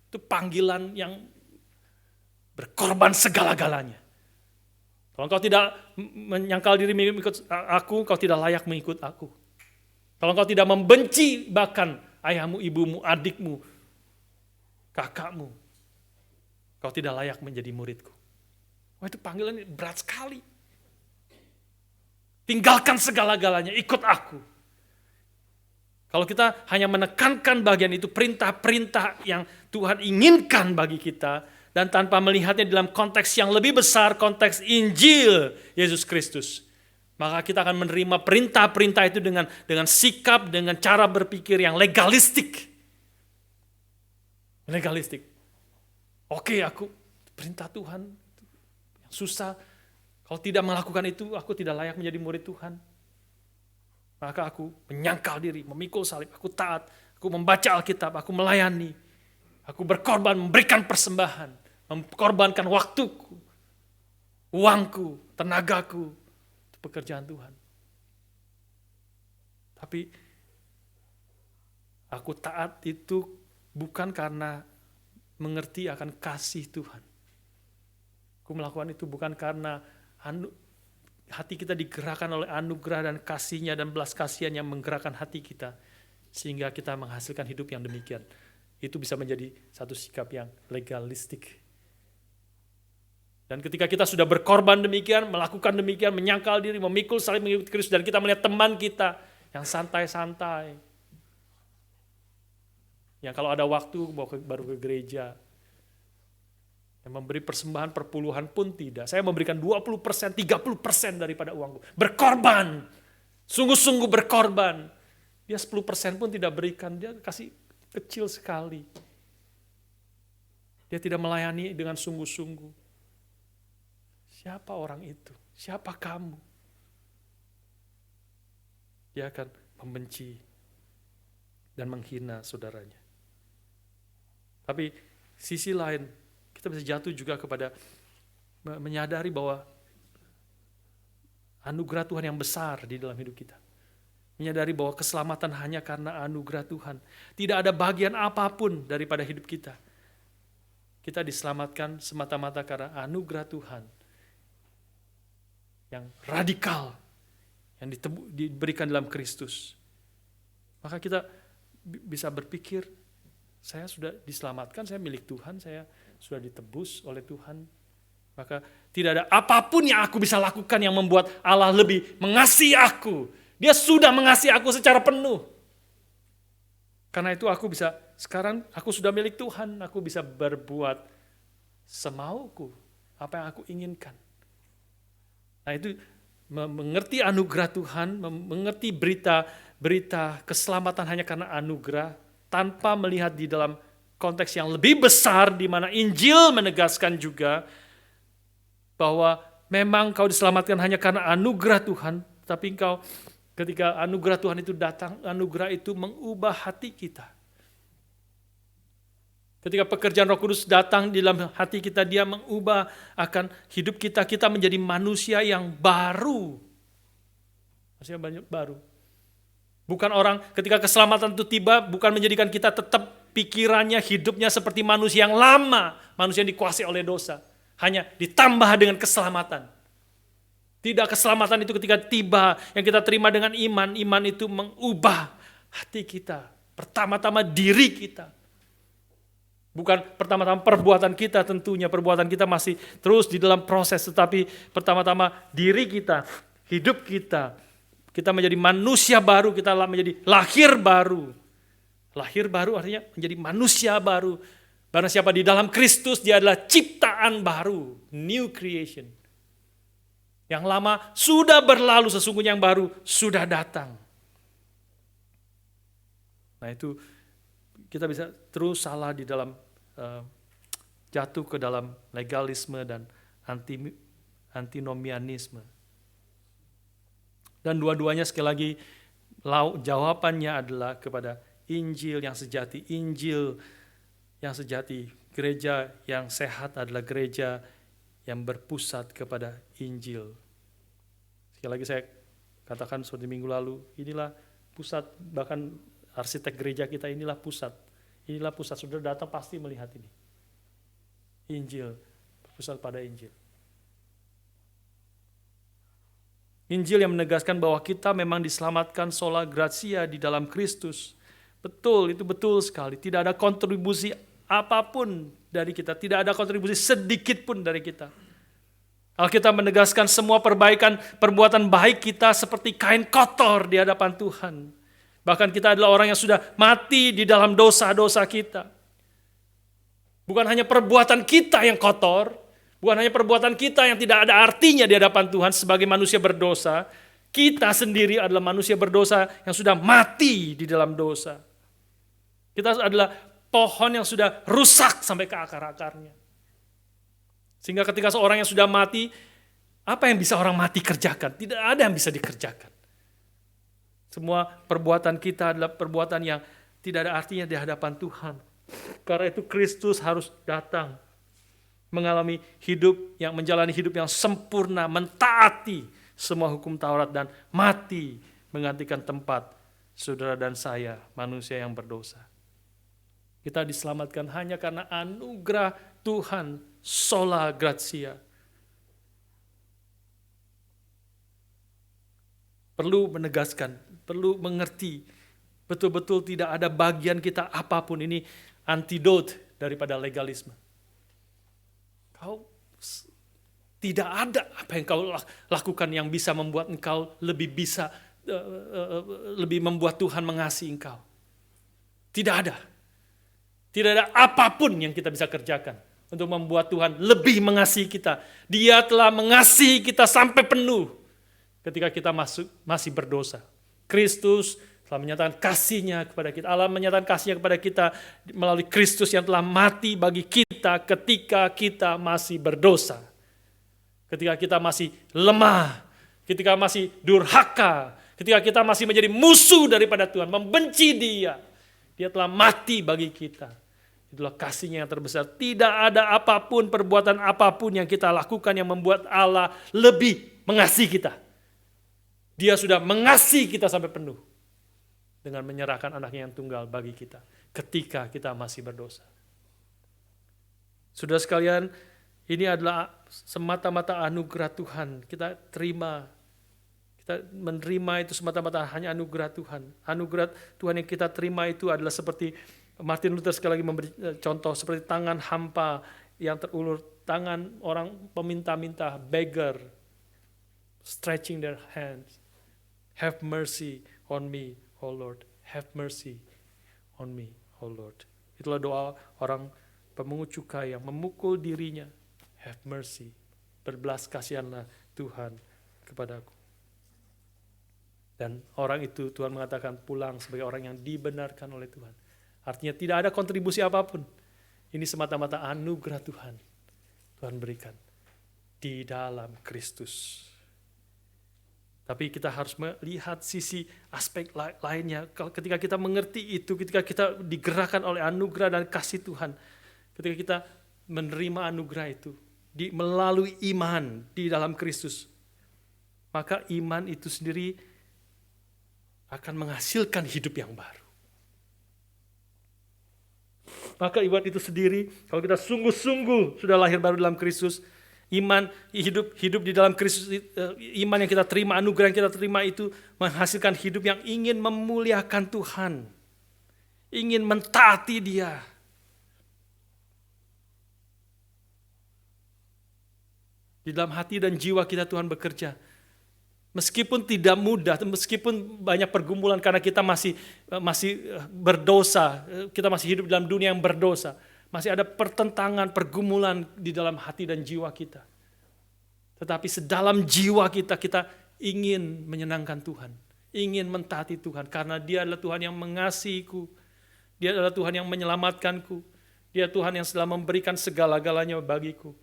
itu panggilan yang berkorban segala-galanya. Kalau engkau tidak menyangkal diri mengikut aku, engkau tidak layak mengikut aku. Kalau engkau tidak membenci bahkan ayahmu, ibumu, adikmu, kakakmu, kau tidak layak menjadi muridku. Wah, itu panggilan berat sekali. Tinggalkan segala-galanya, ikut aku. Kalau kita hanya menekankan bagian itu, perintah-perintah yang Tuhan inginkan bagi kita, dan tanpa melihatnya dalam konteks yang lebih besar, konteks Injil Yesus Kristus, maka kita akan menerima perintah-perintah itu dengan sikap, dengan cara berpikir yang legalistik. Oke, aku perintah Tuhan yang susah. Kalau tidak melakukan itu, aku tidak layak menjadi murid Tuhan. Maka aku menyangkal diri, memikul salib, aku taat, aku membaca Alkitab, aku melayani, aku berkorban, memberikan persembahan, mengorbankan waktuku, uangku, tenagaku, untuk pekerjaan Tuhan. Tapi aku taat itu bukan karena mengerti akan kasih Tuhan. Aku melakukan itu bukan karena hati kita digerakkan oleh anugerah dan kasih-Nya dan belas kasihan yang menggerakkan hati kita, sehingga kita menghasilkan hidup yang demikian. Itu bisa menjadi satu sikap yang legalistik. Dan ketika kita sudah berkorban demikian, melakukan demikian, menyangkal diri, memikul salib mengikuti Kristus, dan kita melihat teman kita yang santai-santai, yang kalau ada waktu baru ke gereja, yang memberi persembahan perpuluhan pun tidak. Saya memberikan 20%, 30% daripada uangku. Berkorban, sungguh-sungguh berkorban. Dia 10% pun tidak berikan, dia kasih kecil sekali. Dia tidak melayani dengan sungguh-sungguh. Siapa orang itu? Siapa kamu? Dia akan membenci dan menghina saudaranya. Tapi sisi lain, kita bisa jatuh juga kepada menyadari bahwa anugerah Tuhan yang besar di dalam hidup kita. Menyadari bahwa keselamatan hanya karena anugerah Tuhan. Tidak ada bagian apapun daripada hidup kita. Kita diselamatkan semata-mata karena anugerah Tuhan yang radikal, yang diberikan dalam Kristus. Maka kita bisa berpikir, saya sudah diselamatkan, saya milik Tuhan, saya sudah ditebus oleh Tuhan. Maka tidak ada apapun yang aku bisa lakukan yang membuat Allah lebih mengasihi aku. Dia sudah mengasihi aku secara penuh. Karena itu sekarang aku sudah milik Tuhan, aku bisa berbuat semauku, apa yang aku inginkan. Nah itu mengerti anugerah Tuhan, mengerti berita keselamatan hanya karena anugerah, tanpa melihat di dalam konteks yang lebih besar, di mana Injil menegaskan juga bahwa memang kau diselamatkan hanya karena anugerah Tuhan, tapi ketika anugerah Tuhan itu datang, anugerah itu mengubah hati kita. Ketika pekerjaan Roh Kudus datang di dalam hati kita, dia mengubah akan hidup kita. Kita menjadi manusia yang baru. Manusia baru. Bukan orang ketika keselamatan itu tiba, bukan menjadikan kita tetap pikirannya, hidupnya seperti manusia yang lama. Manusia yang dikuasai oleh dosa. Hanya ditambah dengan keselamatan. Tidak, keselamatan itu ketika tiba, yang kita terima dengan iman. Iman itu mengubah hati kita. Pertama-tama diri kita. Bukan pertama-tama perbuatan kita, tentunya perbuatan kita masih terus di dalam proses, tetapi pertama-tama diri kita, hidup kita. Kita menjadi manusia baru, kita menjadi lahir baru. Lahir baru artinya menjadi manusia baru. Barang siapa di dalam Kristus, dia adalah ciptaan baru, new creation. Yang lama sudah berlalu, sesungguhnya yang baru sudah datang. Nah itu kita bisa terus salah di dalam jatuh ke dalam legalisme dan antinomianisme. Dan dua-duanya sekali lagi jawabannya adalah kepada Injil yang sejati. Injil yang sejati, gereja yang sehat adalah gereja yang berpusat kepada Injil. Sekali lagi saya katakan seperti minggu lalu, inilah pusat, bahkan arsitek gereja kita inilah pusat. Inilah pusat, saudara datang pasti melihat ini. Injil, berpusat pada Injil. Injil yang menegaskan bahwa kita memang diselamatkan sola gratia di dalam Kristus. Betul, itu betul sekali. Tidak ada kontribusi apapun dari kita. Tidak ada kontribusi sedikit pun dari kita. Alkitab menegaskan semua perbuatan baik kita seperti kain kotor di hadapan Tuhan. Bahkan kita adalah orang yang sudah mati di dalam dosa-dosa kita. Bukan hanya perbuatan kita yang kotor, bukan hanya perbuatan kita yang tidak ada artinya di hadapan Tuhan sebagai manusia berdosa. Kita sendiri adalah manusia berdosa yang sudah mati di dalam dosa. Kita adalah pohon yang sudah rusak sampai ke akar-akarnya. Sehingga ketika seorang yang sudah mati, apa yang bisa orang mati kerjakan? Tidak ada yang bisa dikerjakan. Semua perbuatan kita adalah perbuatan yang tidak ada artinya di hadapan Tuhan. Karena itu Kristus harus datang, mengalami menjalani hidup yang sempurna, mentaati semua hukum Taurat dan mati menggantikan tempat saudara dan saya, manusia yang berdosa. Kita diselamatkan hanya karena anugerah Tuhan, sola gratia. perlu menegaskan, perlu mengerti, betul-betul tidak ada bagian kita apapun. Ini antidot daripada legalisme. Tidak ada apa yang kau lakukan yang bisa membuat engkau lebih membuat Tuhan mengasihi engkau. Tidak ada. Tidak ada apapun yang kita bisa kerjakan untuk membuat Tuhan lebih mengasihi kita. Dia telah mengasihi kita sampai penuh ketika kita masih berdosa. Kristus telah menyatakan kasih-Nya kepada kita. Allah menyatakan kasih-Nya kepada kita melalui Kristus yang telah mati bagi kita ketika kita masih berdosa. Ketika kita masih lemah, ketika masih durhaka, ketika kita masih menjadi musuh daripada Tuhan, membenci Dia. Dia telah mati bagi kita. Itulah kasih-Nya yang terbesar. Tidak ada apapun, perbuatan apapun yang kita lakukan yang membuat Allah lebih mengasihi kita. Dia sudah mengasihi kita sampai penuh dengan menyerahkan anaknya yang tunggal bagi kita ketika kita masih berdosa. Saudara sekalian, ini adalah semata-mata anugerah Tuhan. Kita terima, kita menerima itu semata-mata hanya anugerah Tuhan. Anugerah Tuhan yang kita terima itu adalah seperti Martin Luther sekali lagi memberi contoh, seperti tangan hampa yang terulur, tangan orang peminta-minta, beggar, stretching their hands. Have mercy on me, O Lord. Have mercy on me, O Lord. Itulah doa orang pemungut cukai yang memukul dirinya. Have mercy, berbelas kasihanlah Tuhan kepadaku. Dan orang itu Tuhan mengatakan pulang sebagai orang yang dibenarkan oleh Tuhan. Artinya tidak ada kontribusi apapun. Ini semata-mata anugerah Tuhan. Tuhan berikan di dalam Kristus. Tapi kita harus melihat sisi aspek lainnya. Ketika kita mengerti itu, ketika kita digerakkan oleh anugerah dan kasih Tuhan, ketika kita menerima anugerah itu, melalui iman di dalam Kristus, maka iman itu sendiri akan menghasilkan hidup yang baru. Maka iman itu sendiri, kalau kita sungguh-sungguh sudah lahir baru dalam Kristus, iman hidup di dalam Kristus, iman yang kita terima, anugerah yang kita terima itu menghasilkan hidup yang ingin memuliakan Tuhan, ingin mentaati Dia. Di dalam hati dan jiwa kita Tuhan bekerja. Meskipun tidak mudah, meskipun banyak pergumulan karena kita masih berdosa, kita masih hidup dalam dunia yang berdosa, masih ada pertentangan, pergumulan di dalam hati dan jiwa kita. Tetapi sedalam jiwa kita ingin menyenangkan Tuhan, ingin mentaati Tuhan karena Dia adalah Tuhan yang mengasihiku, Dia adalah Tuhan yang menyelamatkanku, Dia Tuhan yang telah memberikan segala-galanya bagiku.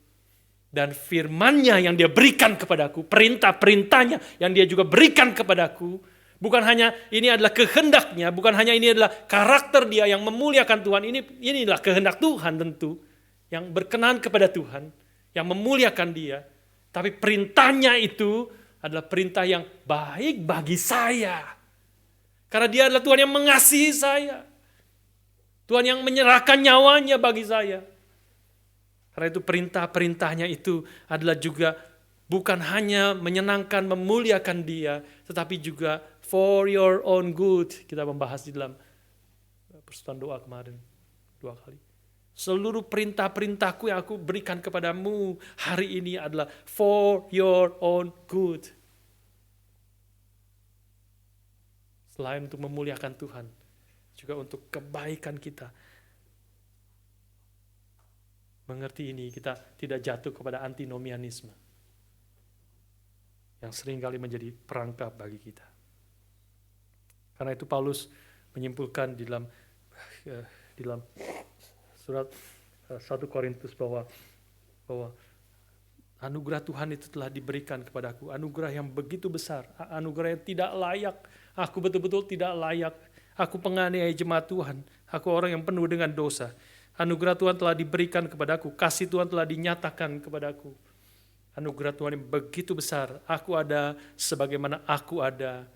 Dan firman-Nya yang Dia berikan kepadaku, perintah-perintahnya yang Dia juga berikan kepadaku, bukan hanya ini adalah kehendak-Nya, bukan hanya ini adalah karakter Dia yang memuliakan Tuhan, inilah kehendak Tuhan tentu, yang berkenan kepada Tuhan, yang memuliakan Dia, tapi perintahnya itu adalah perintah yang baik bagi saya. Karena Dia adalah Tuhan yang mengasihi saya, Tuhan yang menyerahkan nyawanya bagi saya. Karena itu perintah-perintahnya itu adalah juga bukan hanya menyenangkan, memuliakan Dia, tetapi juga for your own good. Kita membahas di dalam persekutuan doa kemarin 2 kali. Seluruh perintah-perintahku yang aku berikan kepadamu hari ini adalah for your own good. Selain untuk memuliakan Tuhan, juga untuk kebaikan kita. Mengerti ini, kita tidak jatuh kepada antinomianisme yang seringkali menjadi perangkap bagi kita. Karena itu Paulus menyimpulkan di dalam surat 1 Korintus bahwa anugerah Tuhan itu telah diberikan kepadaku, anugerah yang begitu besar, anugerah yang tidak layak. Aku betul-betul tidak layak. Aku penganiaya jemaat Tuhan, aku orang yang penuh dengan dosa. Anugerah Tuhan telah diberikan kepadaku, kasih Tuhan telah dinyatakan kepadaku. Anugerah Tuhan yang begitu besar, aku ada sebagaimana aku ada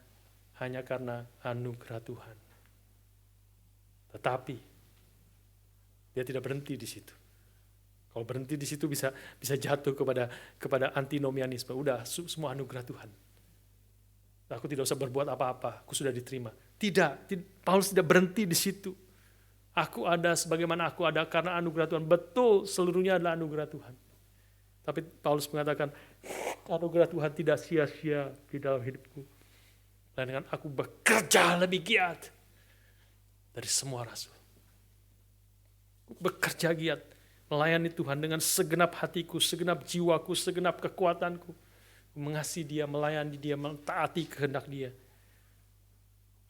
hanya karena anugerah Tuhan. Tetapi Dia tidak berhenti di situ. Kalau berhenti di situ bisa jatuh kepada antinomianisme. Udah semua anugerah Tuhan. Aku tidak usah berbuat apa-apa, aku sudah diterima. Tidak, Paulus tidak berhenti di situ. Aku ada sebagaimana aku ada karena anugerah Tuhan. Betul, seluruhnya adalah anugerah Tuhan. Tapi Paulus mengatakan, anugerah Tuhan tidak sia-sia di dalam hidupku. Dan dengan aku bekerja lebih giat dari semua rasul. Bekerja giat, melayani Tuhan dengan segenap hatiku, segenap jiwaku, segenap kekuatanku. Mengasihi dia, melayani dia, mentaati kehendak dia.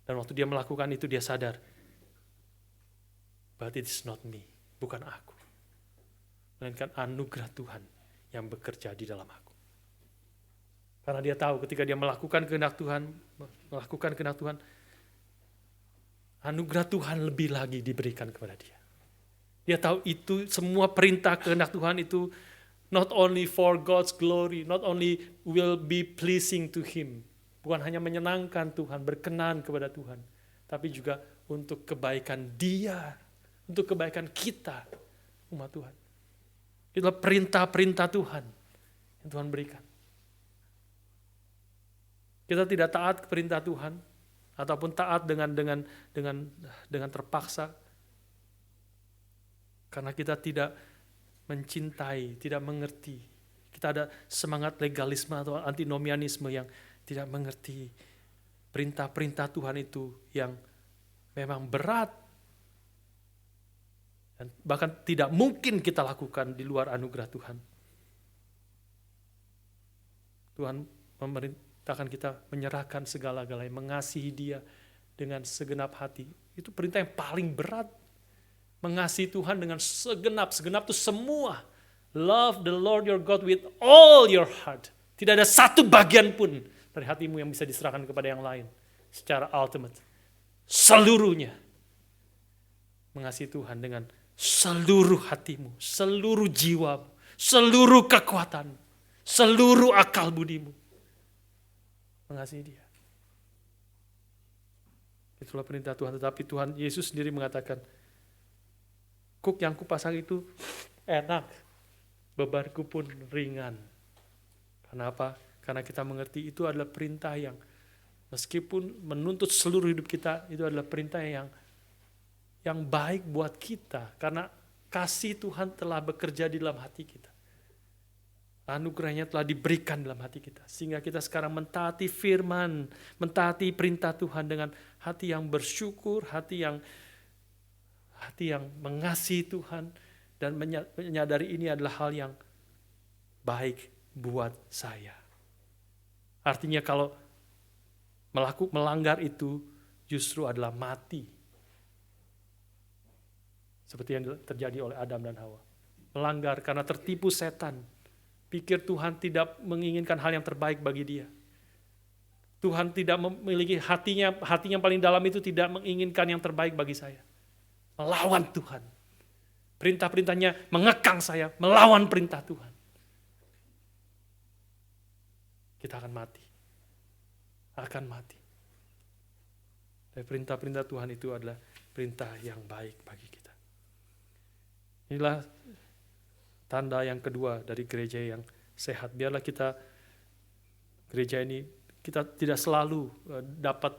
Dan waktu dia melakukan itu dia sadar, but it is not me, bukan aku. Melainkan anugerah Tuhan yang bekerja di dalam aku. Karena dia tahu ketika dia melakukan kehendak Tuhan, anugerah Tuhan lebih lagi diberikan kepada dia. Dia tahu itu semua perintah kehendak Tuhan itu not only for God's glory, not only will be pleasing to Him. Bukan hanya menyenangkan Tuhan, berkenan kepada Tuhan. Tapi juga untuk kebaikan dia, untuk kebaikan kita, umat Tuhan. Itulah perintah-perintah Tuhan yang Tuhan berikan. Kita tidak taat ke perintah Tuhan, ataupun taat dengan terpaksa, karena kita tidak mencintai, tidak mengerti. Kita ada semangat legalisme atau antinomianisme yang tidak mengerti perintah-perintah Tuhan itu yang memang berat. Dan bahkan tidak mungkin kita lakukan di luar anugerah Tuhan. Tuhan memerintahkan kita menyerahkan segala-galanya, mengasihi Dia dengan segenap hati. Itu perintah yang paling berat. Mengasihi Tuhan dengan segenap itu semua. Love the Lord your God with all your heart. Tidak ada satu bagian pun dari hatimu yang bisa diserahkan kepada yang lain. Secara ultimate. Seluruhnya. Mengasihi Tuhan dengan seluruh hatimu, seluruh jiwamu, seluruh kekuatan, seluruh akal budimu. Mengasihi Dia. Itulah perintah Tuhan. Tetapi Tuhan Yesus sendiri mengatakan, kuk yang kupasang itu enak, bebanku pun ringan. Kenapa? Karena kita mengerti itu adalah perintah yang meskipun menuntut seluruh hidup kita, itu adalah perintah yang baik buat kita. Karena kasih Tuhan telah bekerja di dalam hati kita. Anugerahnya telah diberikan dalam hati kita. Sehingga kita sekarang mentaati firman, mentaati perintah Tuhan dengan hati yang bersyukur, hati yang mengasihi Tuhan, dan menyadari ini adalah hal yang baik buat saya. Artinya kalau melanggar itu justru adalah mati. Seperti yang terjadi oleh Adam dan Hawa. Melanggar karena tertipu setan. Pikir Tuhan tidak menginginkan hal yang terbaik bagi dia. Tuhan tidak memiliki hatinya paling dalam itu tidak menginginkan yang terbaik bagi saya. Melawan Tuhan. Perintah-perintahnya mengekang saya, melawan perintah Tuhan. Kita akan mati. Akan mati. Dan perintah-perintah Tuhan itu adalah perintah yang baik bagi kita. Inilah tanda yang kedua dari gereja yang sehat. Biarlah kita, gereja ini, kita tidak selalu dapat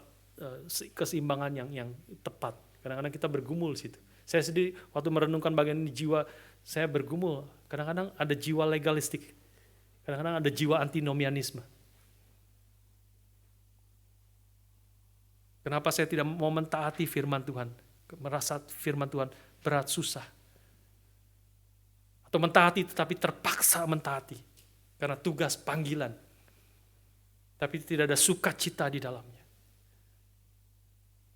keseimbangan yang tepat. Kadang-kadang kita bergumul situ. Saya sendiri waktu merenungkan bagian ini jiwa, saya bergumul. Kadang-kadang ada jiwa legalistik. Kadang-kadang ada jiwa antinomianisme. Kenapa saya tidak mau mentaati firman Tuhan? Merasa firman Tuhan berat, susah. Atau mentaati tetapi terpaksa mentaati. Karena tugas panggilan. Tapi tidak ada sukacita di dalamnya.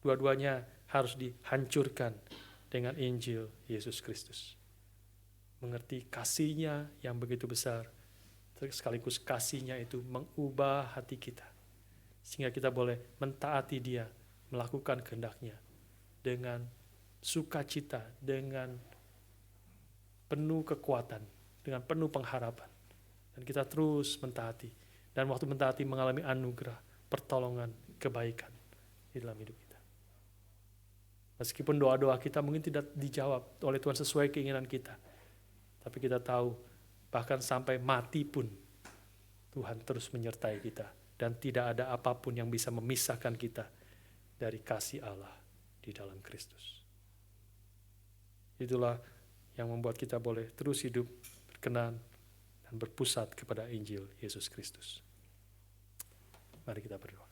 Dua-duanya harus dihancurkan dengan Injil Yesus Kristus. Mengerti kasih-Nya yang begitu besar, sekaligus kasih-Nya itu mengubah hati kita. Sehingga kita boleh mentaati Dia, melakukan kehendak-Nya dengan sukacita, dengan penuh kekuatan, dengan penuh pengharapan. Dan kita terus mentaati. Dan waktu mentaati mengalami anugerah, pertolongan, kebaikan di dalam hidup kita. Meskipun doa-doa kita mungkin tidak dijawab oleh Tuhan sesuai keinginan kita. Tapi kita tahu bahkan sampai mati pun Tuhan terus menyertai kita dan tidak ada apapun yang bisa memisahkan kita dari kasih Allah di dalam Kristus. Itulah yang membuat kita boleh terus hidup berkenan dan berpusat kepada Injil Yesus Kristus. Mari kita berdoa.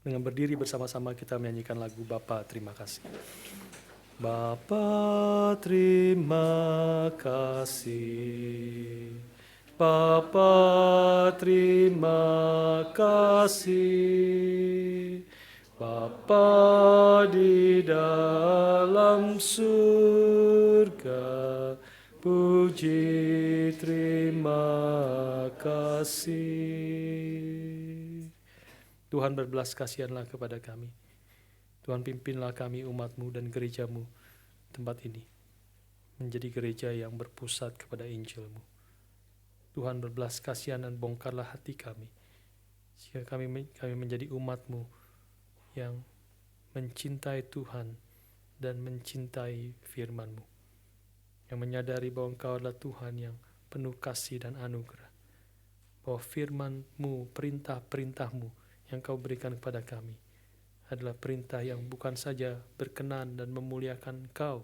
Dengan berdiri bersama-sama kita menyanyikan lagu Bapa Terima Kasih. Bapa terima kasih, Bapa terima kasih, Bapa di dalam surga, puji terima kasih. Tuhan berbelas kasihanlah kepada kami. Tuhan pimpinlah kami umat-Mu dan gereja-Mu tempat ini menjadi gereja yang berpusat kepada Injil-Mu. Tuhan berbelas kasihan dan bongkarlah hati kami sehingga kami menjadi umat-Mu yang mencintai Tuhan dan mencintai firman-Mu, yang menyadari bahwa Engkau adalah Tuhan yang penuh kasih dan anugerah, bahwa firman-Mu, perintah-perintah-Mu yang Kau berikan kepada kami adalah perintah yang bukan saja berkenan dan memuliakan Kau,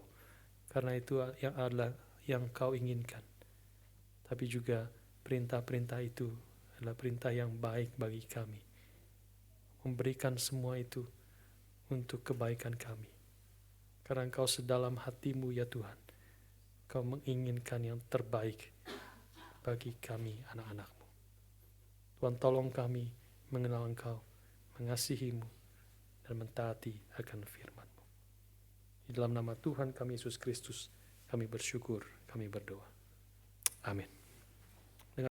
karena itu yang adalah yang Kau inginkan, tapi juga perintah-perintah itu adalah perintah yang baik bagi kami, memberikan semua itu untuk kebaikan kami. Karena Engkau sedalam hati-Mu ya Tuhan, Kau menginginkan yang terbaik bagi kami anak-anak-Mu. Tuhan, tolong kami mengenal Engkau, mengasihi-Mu, dan mentaati akan firman-Mu. Di dalam nama Tuhan kami Yesus Kristus, kami bersyukur, kami berdoa. Amin.